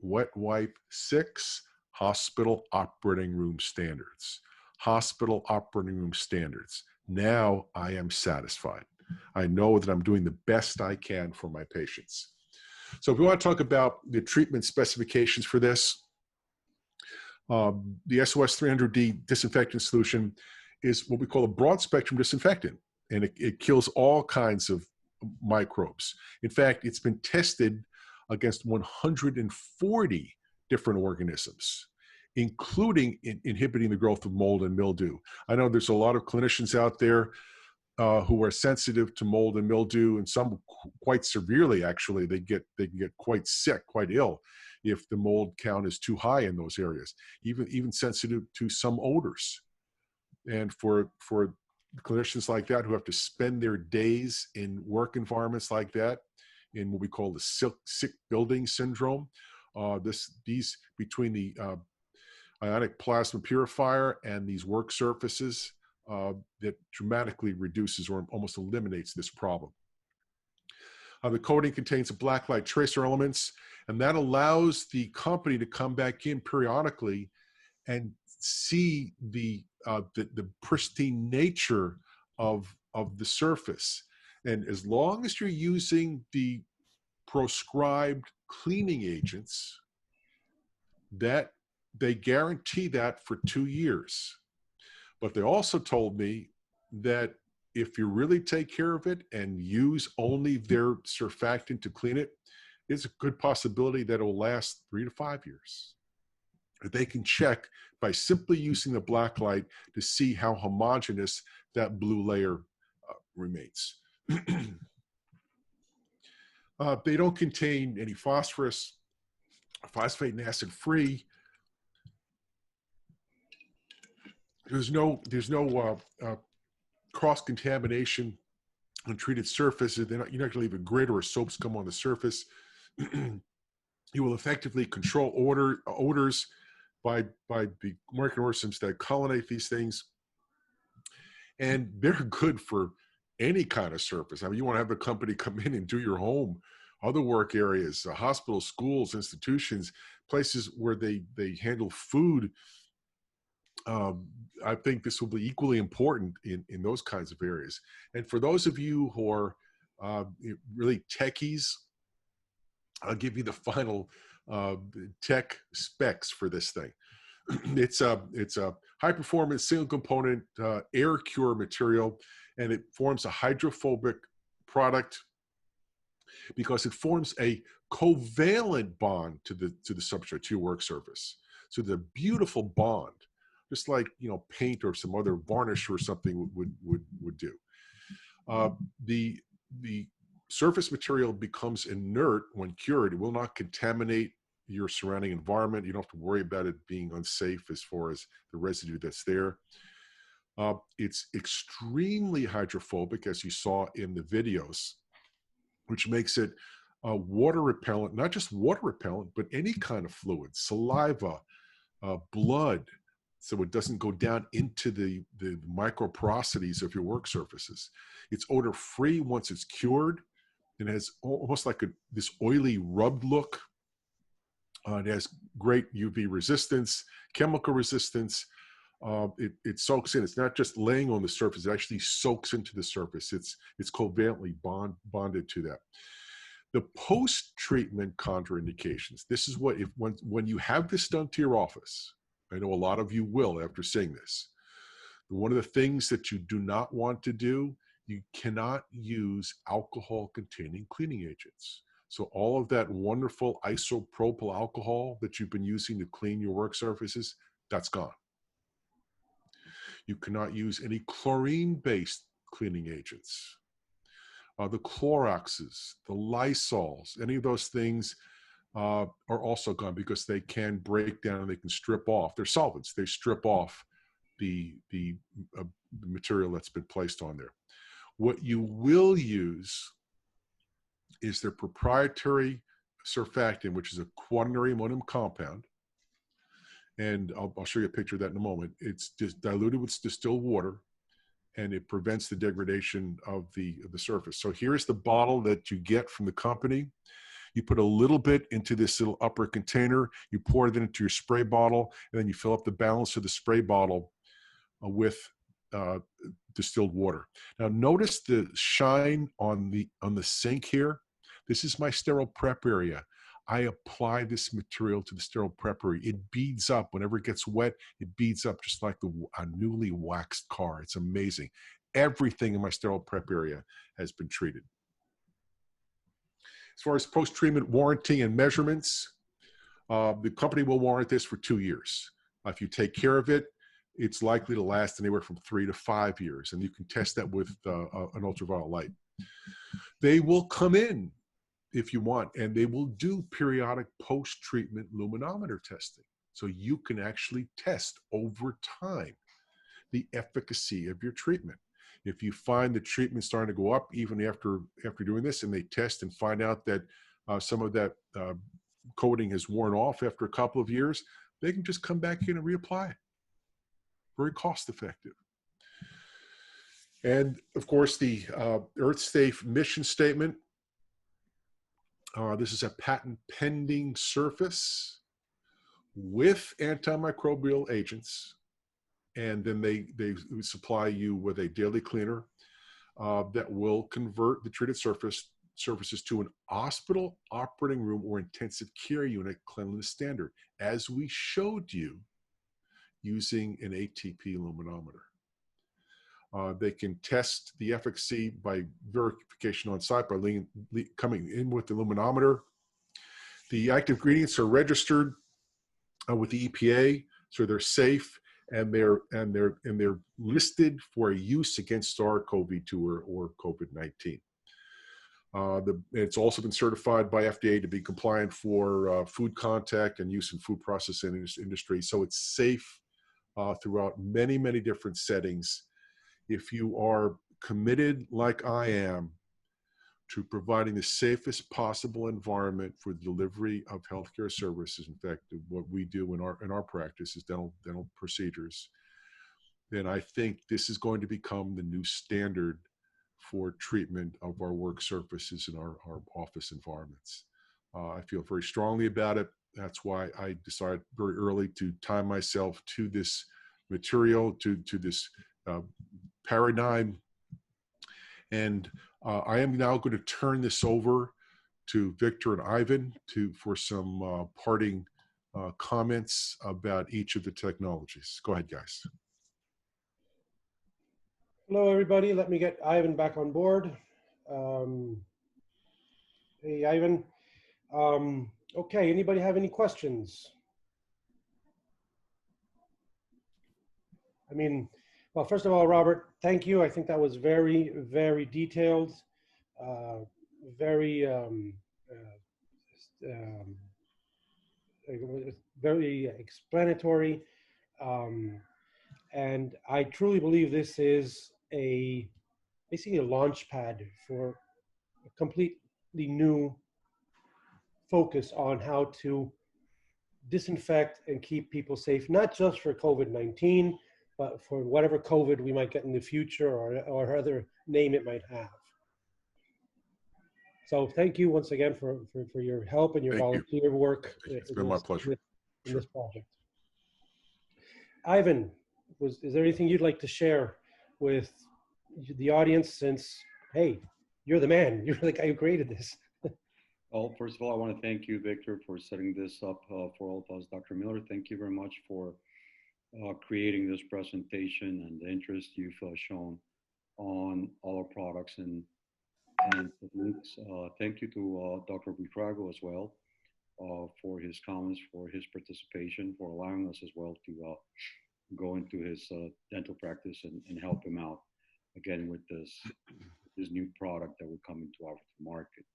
B: wet wipe, 6, hospital operating room standards. Hospital operating room standards. Now I am satisfied. I know that I'm doing the best I can for my patients. So if we want to talk about the treatment specifications for this, the SOS 300D disinfectant solution is what we call a broad spectrum disinfectant, and it kills all kinds of microbes. In fact, it's been tested against 140 different organisms, including inhibiting the growth of mold and mildew. I know there's a lot of clinicians out there who are sensitive to mold and mildew, and some quite severely, actually. They can get quite sick, quite ill, if the mold count is too high in those areas, even sensitive to some odors. And for clinicians like that who have to spend their days in work environments like that, in what we call the sick building syndrome, these between the Ionic Plasma Purifier and these work surfaces, that dramatically reduces or almost eliminates this problem. The coating contains black light tracer elements, and that allows the company to come back in periodically and see the pristine nature of the surface. And as long as you're using the proscribed cleaning agents, that they guarantee that for 2 years. But they also told me that if you really take care of it and use only their surfactant to clean it, it's a good possibility that it will last 3 to 5 years. They can check by simply using the black light to see how homogeneous that blue layer remains. They don't contain any phosphorus, phosphate and acid free. There's no cross-contamination on treated surfaces. You're not going to leave a grit or a soap scum on the surface. You will effectively control odors by the microorganisms that colonate these things. And they're good for any kind of surface. I mean, you want to have a company come in and do your home, other work areas, hospitals, schools, institutions, places where they handle food. I think this will be equally important in those kinds of areas. And for those of you who are really techies, I'll give you the final tech specs for this thing. It's a high performance single component air cure material, and it forms a hydrophobic product because it forms a covalent bond to the substrate, to your work surface. So the beautiful bond, just like, you know, paint or some other varnish or something would do. The surface material becomes inert when cured. It will not contaminate your surrounding environment. You don't have to worry about it being unsafe as far as the residue that's there. It's extremely hydrophobic, as you saw in the videos, which makes it water repellent, not just water repellent, but any kind of fluid, saliva, blood, so it doesn't go down into the microporosities of your work surfaces. It's odor free once it's cured. It has almost like this oily rubbed look. It has great UV resistance, chemical resistance. It soaks in. It's not just laying on the surface. It actually soaks into the surface. It's covalently bonded to that. The post-treatment contraindications. This is what, when you have this done to your office, I know a lot of you will after seeing this. One of the things that you do not want to do, you cannot use alcohol-containing cleaning agents. So all of that wonderful isopropyl alcohol that you've been using to clean your work surfaces, that's gone. You cannot use any chlorine-based cleaning agents. The Cloroxes, the Lysols, any of those things are also gone because they can break down and they can strip off. They're solvents. They strip off the material that's been placed on there. What you will use is their proprietary surfactant, which is a quaternary ammonium compound. And I'll show you a picture of that in a moment. It's just diluted with distilled water, and it prevents the degradation of the surface. So here's the bottle that you get from the company. You put a little bit into this little upper container, you pour it into your spray bottle, and then you fill up the balance of the spray bottle with distilled water. Now notice the shine on the sink here. This is my sterile prep area. I apply this material to the sterile prep area. It beads up. Whenever it gets wet, it beads up just like a newly waxed car. It's amazing. Everything in my sterile prep area has been treated. As far as post-treatment warranty and measurements, the company will warrant this for 2 years. If you take care of it, it's likely to last anywhere from 3 to 5 years, and you can test that with an ultraviolet light. They will come in if you want, and they will do periodic post-treatment luminometer testing. So you can actually test over time the efficacy of your treatment. If you find the treatment starting to go up even after doing this, and they test and find out that some of that coating has worn off after a couple of years, they can just come back in and reapply it. Very cost effective. And of course, the Earth-Safe mission statement. This is a patent pending surface with antimicrobial agents. And then they supply you with a daily cleaner. that will convert the treated surfaces to an hospital operating room or intensive care unit cleanliness standard, as we showed you using an ATP luminometer. They can test the efficacy by verification on site by coming in with the luminometer. The active ingredients are registered with the EPA, so they're safe, and they're listed for use against SARS-CoV-2 or COVID-19. It's also been certified by FDA to be compliant for food contact and use in food processing industry. So it's safe throughout many, many different settings. If you are committed, like I am, to providing the safest possible environment for the delivery of healthcare services, in fact, what we do in our practice is dental procedures, then I think this is going to become the new standard for treatment of our work surfaces in our office environments. I feel very strongly about it. That's why I decided very early to tie myself to this material, to this paradigm. And I am now going to turn this over to Victor and Ivan for some parting comments about each of the technologies. Go ahead, guys.
A: Hello, everybody. Let me get Ivan back on board. Hey, Ivan. Okay, anybody have any questions? I mean, well, first of all, Robert, thank you. I think that was very, very detailed, very, very explanatory. And I truly believe this is basically a launch pad for a completely new focus on how to disinfect and keep people safe, not just for COVID-19, but for whatever COVID we might get in the future or other name it might have. So thank you once again for your help and your volunteer work.
B: It's been my pleasure.
A: In this project. Ivan, is there anything you'd like to share with the audience since, hey, you're the man, you're the guy who created this?
F: Well, first of all, I want to thank you, Victor, for setting this up for all of us. Dr. Miller, thank you very much for creating this presentation and the interest you've shown on all our products and links. Thank you to Dr. Buitrago as well for his comments, for his participation, for allowing us as well to go into his dental practice and help him out again with this new product that we're coming to offer to market.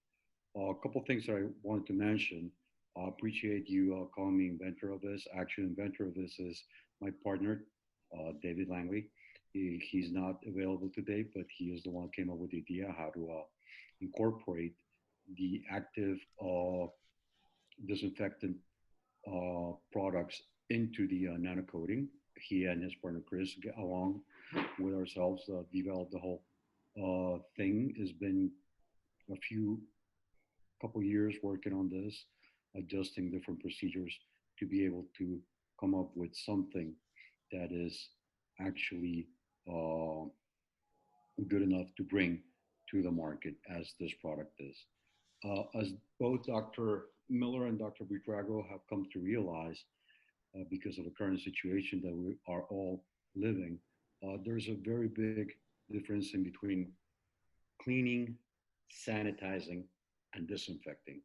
F: A couple of things that I wanted to mention. I appreciate you calling me inventor of this. Actually, inventor of this is my partner, David Langley. He's not available today, but he is the one who came up with the idea how to incorporate the active disinfectant products into the nano coating. He and his partner Chris, along with ourselves, developed the whole thing. It's been couple years working on this, adjusting different procedures to be able to come up with something that is actually good enough to bring to the market as this product is. As both Dr. Miller and Dr. Buitrago have come to realize, because of the current situation that we are all living, there's a very big difference in between cleaning, sanitizing, and disinfecting.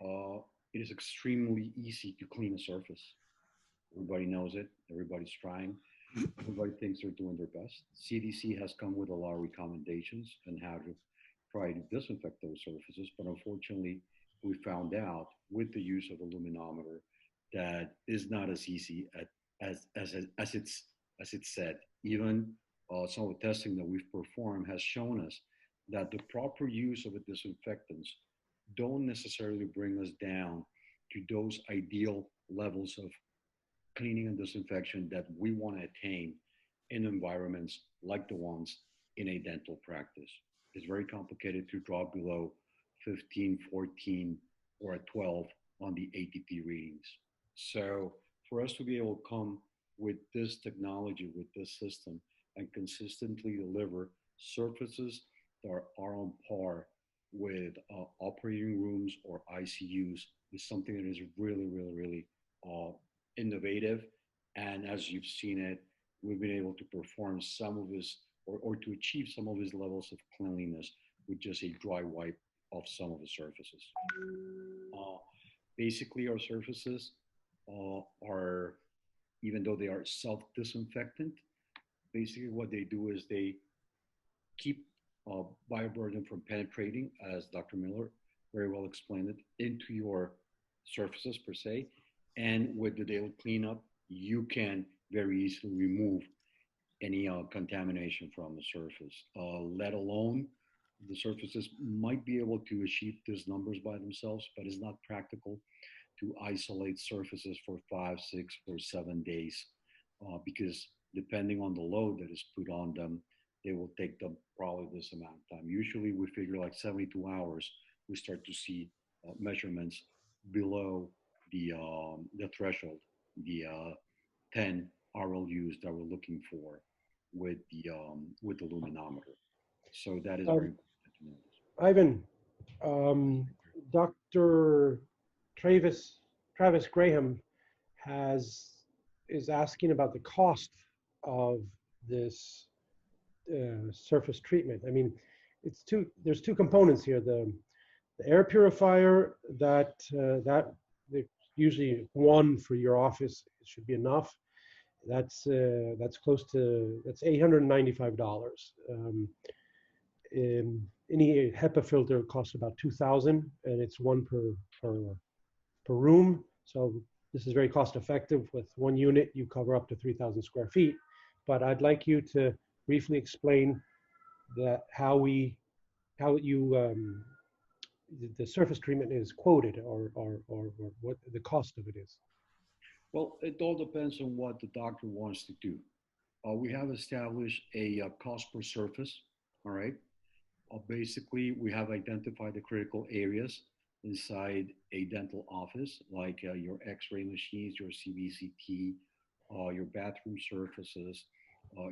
F: It is extremely easy to clean a surface. Everybody knows it, everybody's trying, everybody thinks they're doing their best. CDC has come with a lot of recommendations on how to try to disinfect those surfaces, but unfortunately, we found out with the use of a luminometer that is not as easy as it's said. Even some of the testing that we've performed has shown us that the proper use of the disinfectants don't necessarily bring us down to those ideal levels of cleaning and disinfection that we want to attain in environments like the ones in a dental practice. It's very complicated to drop below 15, 14, or a 12 on the ATP readings. So for us to be able to come with this technology, with this system, and consistently deliver surfaces that are on par with operating rooms or ICUs is something that is really, really, really innovative. And as you've seen it, we've been able to perform some of his, or to achieve some of his levels of cleanliness with just a dry wipe of some of the surfaces. Uh, Basically, our surfaces are, even though they are self-disinfectant, basically what they do is they keep bioburden from penetrating, as Dr. Miller very well explained it, into your surfaces per se. And with the daily cleanup, you can very easily remove any contamination from the surface, let alone the surfaces might be able to achieve these numbers by themselves, but it's not practical to isolate surfaces for 5, 6, or 7 days because depending on the load that is put on them, they will take them probably this amount of time. Usually we figure like 72 hours, we start to see measurements below the threshold, the 10 RLUs that we're looking for with the luminometer. So that is very
A: Um,
F: important to notice.
A: Ivan, um, Dr. Travis Graham is asking about the cost of this surface treatment. I mean, there's two components here. The air purifier that usually one for your office should be enough. That's $895. Any HEPA filter costs about 2,000, and it's one per room. So this is very cost effective. With one unit, you cover up to 3,000 square feet. But I'd like you to briefly explain how the surface treatment is quoted, or what the cost of it is.
F: Well, it all depends on what the doctor wants to do. We have established a cost per surface, all right? Basically, we have identified the critical areas inside a dental office, like your x-ray machines, your CBCT, your bathroom surfaces,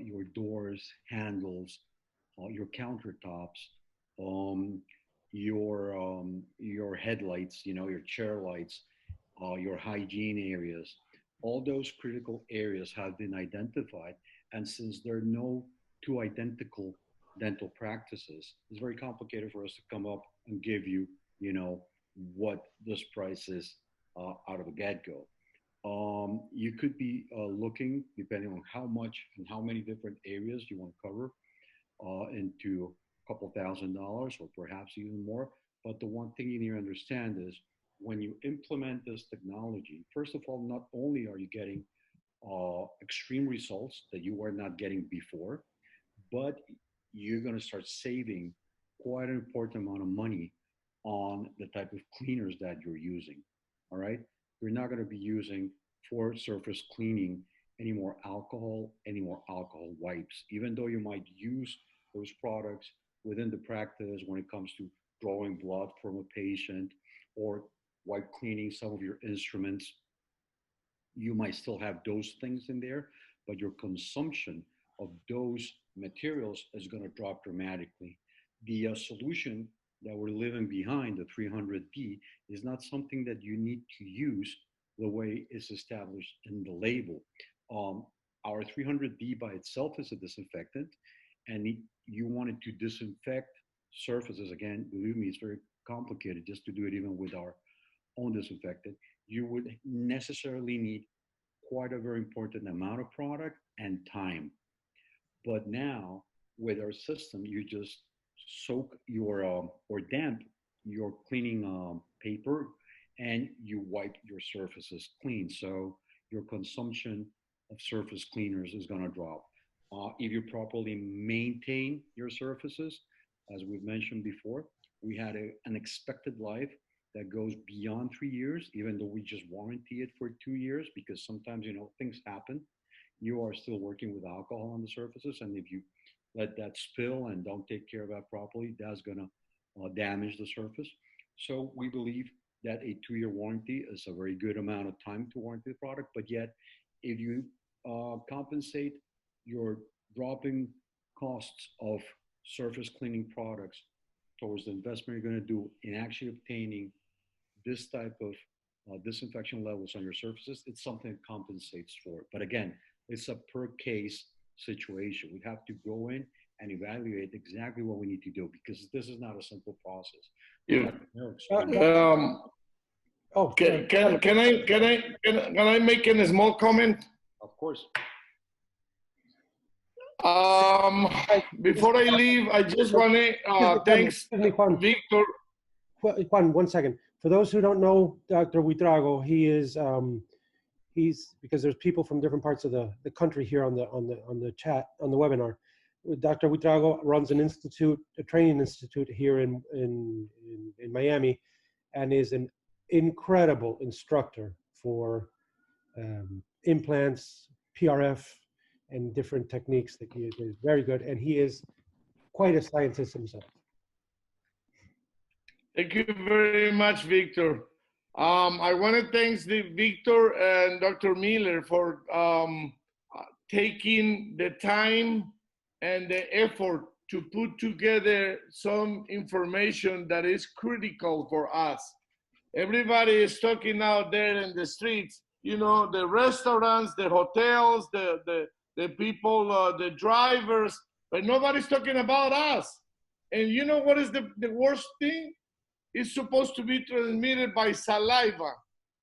F: your doors, handles, your countertops, um, your headlights, you know, your chair lights, your hygiene areas. All those critical areas have been identified, and since there are no two identical dental practices, it's very complicated for us to come up and give you, you know, what this price is out of a get-go. You could be looking, depending on how much and how many different areas you want to cover, into a couple $1,000s or perhaps even more. But the one thing you need to understand is when you implement this technology, first of all, not only are you getting extreme results that you were not getting before, but you're going to start saving quite an important amount of money on the type of cleaners that you're using. All right. You're not going to be using for surface cleaning any more alcohol wipes, even though you might use those products within the practice when it comes to drawing blood from a patient or wipe cleaning some of your instruments. You might still have those things in there, but your consumption of those materials is going to drop dramatically. The solution that we're leaving behind, the 300D, is not something that you need to use the way it's established in the label. Our 300D by itself is a disinfectant, and you wanted to disinfect surfaces, again, believe me, it's very complicated just to do it even with our own disinfectant. You would necessarily need quite a very important amount of product and time. But now with our system, you just soak your or damp your cleaning paper and you wipe your surfaces clean. So your consumption of surface cleaners is going to drop. If you properly maintain your surfaces, as we've mentioned before, we had an expected life that goes beyond 3 years, even though we just warranty it for 2 years, because sometimes, you know, things happen. You are still working with alcohol on the surfaces, and if you let that spill and don't take care of that properly, that's going to damage the surface. So we believe that a 2-year warranty is a very good amount of time to warranty the product. But yet, if you compensate your dropping costs of surface cleaning products towards the investment you're going to do in actually obtaining this type of disinfection levels on your surfaces, it's something that compensates for it. But again, it's a per case situation. We have to go in and evaluate exactly what we need to do, because this is not a simple process.
D: Yeah.
A: Oh,
D: Can I make a small comment?
F: Of course.
D: Before I leave, I just want to thanks
A: Excuse me, Juan.
D: Victor.
A: Juan, 1 second. For those who don't know Dr. Buitrago, he is he's, because there's people from different parts of the country here on the chat, on the webinar. Dr. Buitrago runs an institute, a training institute here in Miami, and is an incredible instructor for implants, PRF, and different techniques that he is very good. And he is quite a scientist himself.
D: Thank you very much, Victor. I want to thank Victor and Dr. Miller for taking the time and the effort to put together some information that is critical for us. Everybody is talking out there in the streets, you know, the restaurants, the hotels, the people, the drivers, but nobody's talking about us. And you know what is the worst thing? It's supposed to be transmitted by saliva.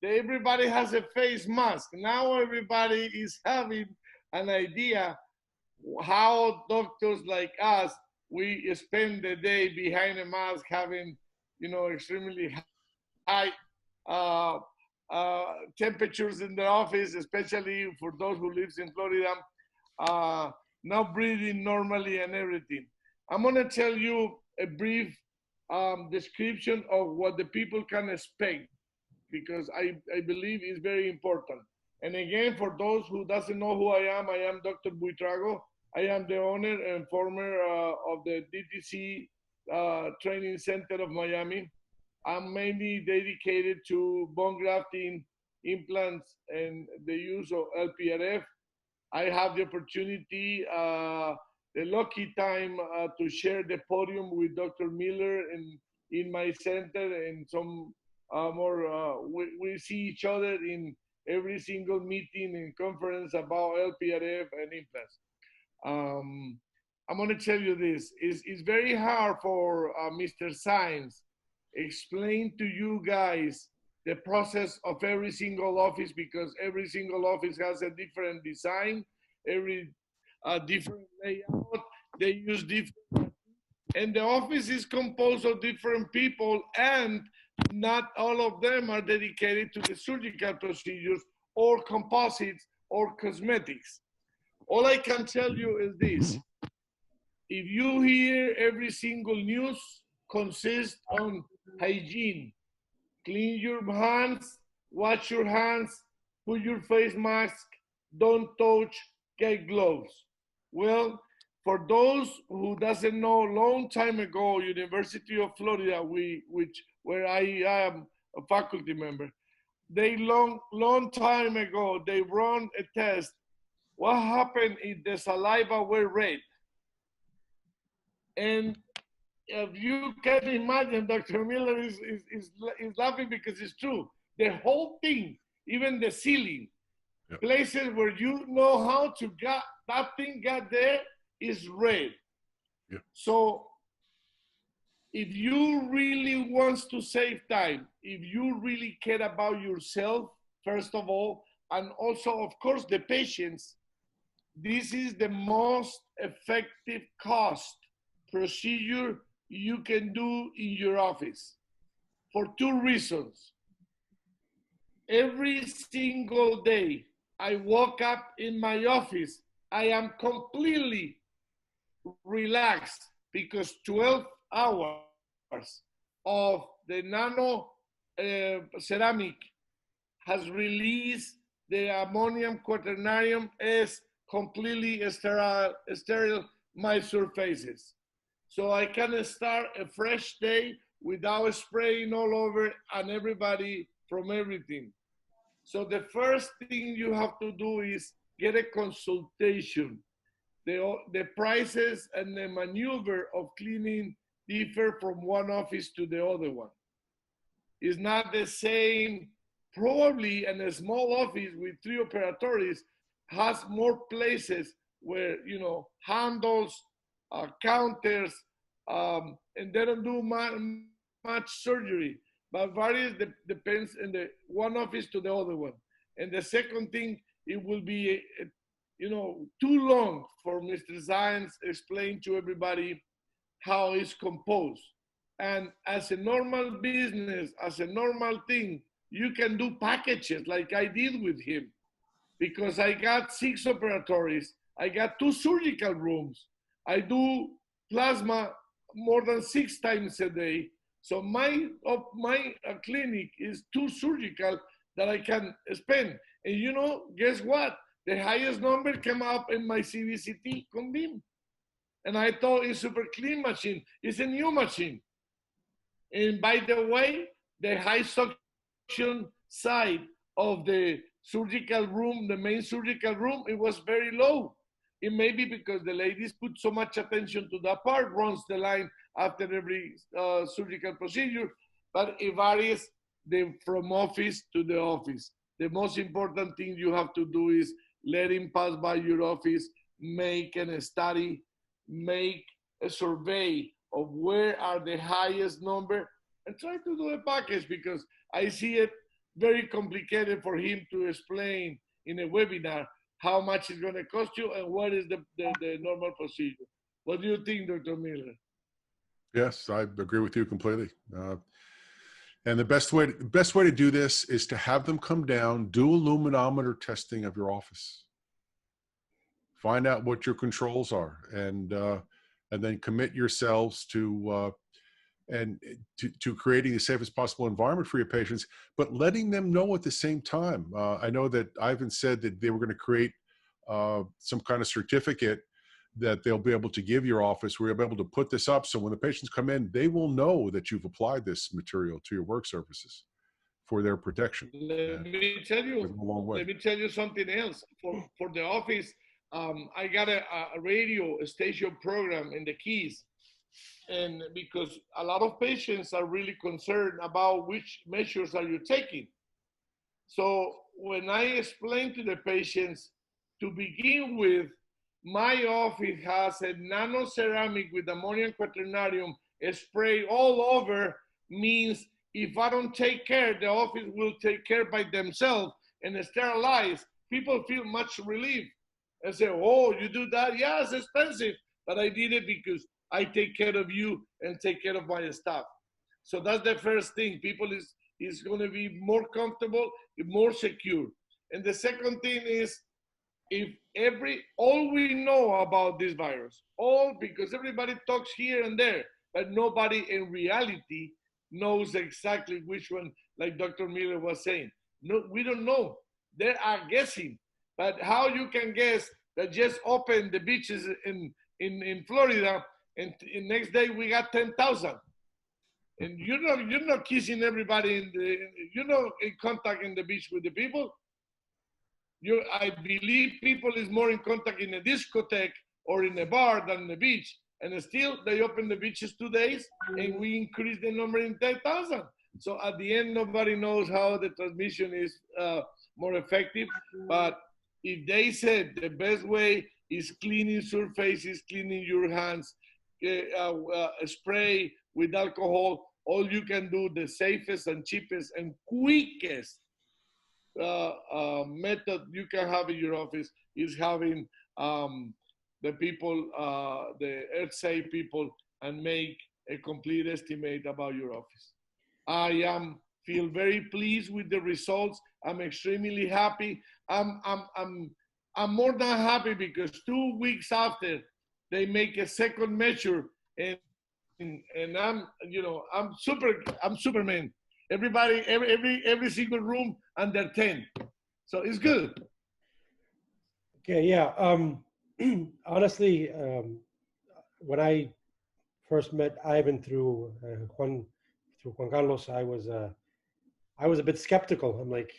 D: Everybody has a face mask. Now everybody is having an idea how doctors like us, we spend the day behind a mask having, you know, extremely high temperatures in the office, especially for those who lives in Florida, not breathing normally and everything. I'm gonna tell you a brief description of what the people can expect, because I believe it's very important. And again, for those who doesn't know who I am Dr. Buitrago. I am the owner and former of the DTC Training Center of Miami. I'm mainly dedicated to bone grafting, implants, and the use of LPRF. I have the opportunity, the lucky time to share the podium with Dr. Miller in my center, and some more, we see each other in every single meeting and conference about LPRF and implants. I'm going to tell you this. It's very hard for Mr. Science explain to you guys the process of every single office, because every single office has a different design, every different layout. They use different, and the office is composed of different people, and not all of them are dedicated to the surgical procedures or composites or cosmetics. All I can tell you is this. If you hear every single news consists on hygiene, clean your hands, wash your hands, put your face mask, don't touch, get gloves. Well, for those who doesn't know, long time ago, University of Florida, where I am a faculty member, they long time ago, they run a test. What happened if the saliva were red? And if you can imagine, Dr. Miller is laughing because it's true. The whole thing, even the ceiling, yep, places where you know how to get that thing got there is red. Yep. So if you really want to save time, if you really care about yourself, first of all, and also, of course, the patients, this is the most effective cost procedure you can do in your office for 2 reasons. Every single day I walk up in my office, I am completely relaxed because 12 hours of the NanoCeramic has released the ammonium quaternarium as completely sterile my surfaces. So I can start a fresh day without spraying all over and everybody from everything. So the first thing you have to do is get a consultation. the prices and the maneuver of cleaning differ from one office to the other one. It's not the same. Probably in a small office with 3 operatories has more places where, you know, handles, counters, and they don't do much surgery, but varies depends in the one office to the other one. And the second thing, it will be, you know, too long for Mr. Science explain to everybody how it's composed. And as a normal business, as a normal thing, you can do packages like I did with him, because I got 6 operatories, I got 2 surgical rooms, I do plasma more than 6 times a day. So my clinic is 2 surgical that I can spend. And you know, guess what? The highest number came up in my CVCT con BIM. And I thought it's super clean machine. It's a new machine. And by the way, the high suction side of the surgical room, the main surgical room, it was very low. It may be because the ladies put so much attention to that part, runs the line after every surgical procedure, but it varies from office to the office. The most important thing you have to do is let him pass by your office, make a study, make a survey of where are the highest number, and try to do a package, because I see it very complicated for him to explain in a webinar how much it's going to cost you and what is the normal procedure. What do you think, Dr. Miller?
B: Yes, I agree with you completely. And the best way to do this is to have them come down, do a luminometer testing of your office, find out what your controls are, and then commit yourselves to creating the safest possible environment for your patients, but letting them know at the same time. I know that Ivan said that they were going to create some kind of certificate that they'll be able to give your office, where you'll be able to put this up, so when the patients come in, they will know that you've applied this material to your work surfaces for their protection.
D: Let me tell you something else. For the office, I got a radio station program in the Keys. And because a lot of patients are really concerned about which measures are you taking. So when I explain to the patients, to begin with, my office has a NanoCeramic with ammonium quaternarium spray all over, means if I don't take care, the office will take care by themselves and sterilize. People feel much relief and say, oh, you do that? Yeah, it's expensive, but I did it because I take care of you and take care of my staff. So that's the first thing. People is going to be more comfortable, more secure. And the second thing is, if all we know about this virus, because everybody talks here and there, but nobody in reality knows exactly which one, like Dr. Miller was saying. No, we don't know. They are guessing. But how you can guess that just open the beaches in Florida, and next day we got 10,000. And you're not kissing everybody you're not in contact in the beach with the people. I believe people is more in contact in a discotheque or in a bar than the beach. And still they open the beaches 2 days and we increase the number in 10,000. So at the end, nobody knows how the transmission is more effective. But if they said the best way is cleaning surfaces, cleaning your hands, spray with alcohol, all you can do, the safest and cheapest and quickest method you can have in your office is having the people, the earth-safe people, and make a complete estimate about your office. I feel very pleased with the results. I'm extremely happy. I'm more than happy because 2 weeks after they make a second measure, and I'm Superman. Everybody, every single room under 10. So it's good.
A: Okay, yeah. Honestly, when I first met Ivan through Juan Carlos, I was a bit skeptical. I'm like,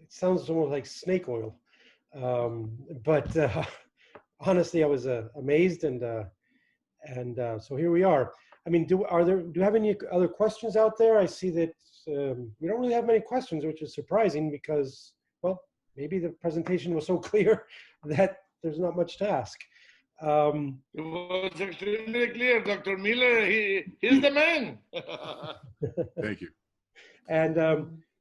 A: it sounds almost like snake oil. But honestly, I was amazed, and so here we are. I mean, do you have any other questions out there? I see that we don't really have many questions, which is surprising because, well, maybe the presentation was so clear that there's not much to ask.
D: It was extremely clear, Dr. Miller. He's the man.
B: Thank you.
A: And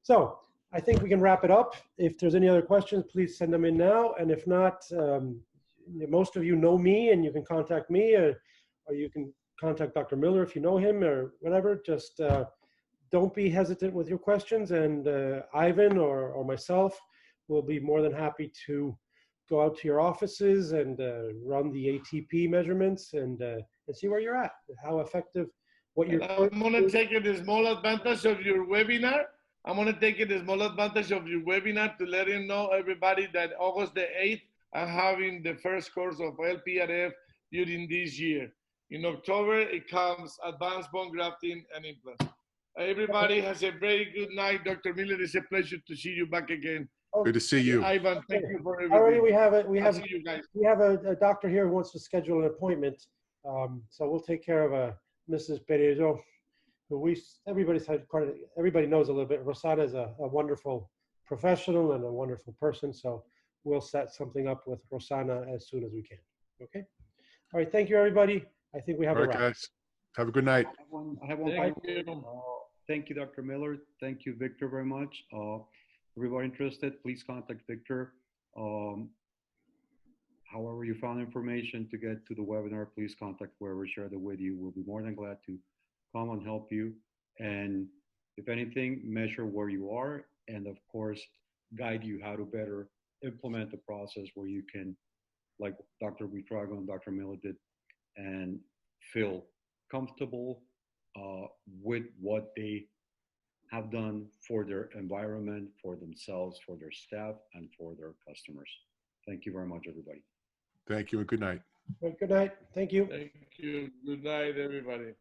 A: so I think we can wrap it up. If there's any other questions, please send them in now. And if not, most of you know me, and you can contact me, or you can contact Dr. Miller if you know him or whatever. Just don't be hesitant with your questions, and Ivan or myself will be more than happy to go out to your offices and run the ATP measurements and see where you're at, how effective, what you're.
D: I'm going to take the small advantage of your webinar. I'm going to take the small advantage of your webinar to let you know, everybody, that August the 8th, I'm having the first course of LPRF during this year. In October, it comes advanced bone grafting and implants. Everybody has a very good night. Dr. Miller, it's a pleasure to see you back again.
B: Good to see you.
D: Ivan, thank you for everything.
A: Already we have a doctor here who wants to schedule an appointment. So we'll take care of Mrs. Perezo, who everybody knows a little bit. Rosana is a wonderful professional and a wonderful person. So we'll set something up with Rosana as soon as we can. Okay. All right. Thank you, everybody. I think we have
B: All
A: a
B: right,
A: wrap.
B: guys. Have a good night.
F: I have one
D: Thank
F: final. Thank you, Dr. Miller. Thank you, Victor, very much. Everybody interested, please contact Victor. However you found information to get to the webinar, please contact whoever shared it with you. We'll be more than glad to come and help you. And if anything, measure where you are, and of course, guide you how to better implement the process where you can, like Dr. Buitrago and Dr. Miller did, and feel comfortable with what they have done for their environment, for themselves, for their staff, and for their customers. Thank you very much, everybody.
B: Thank you and good night.
A: Good night. Thank you.
D: Thank you. Good night, everybody.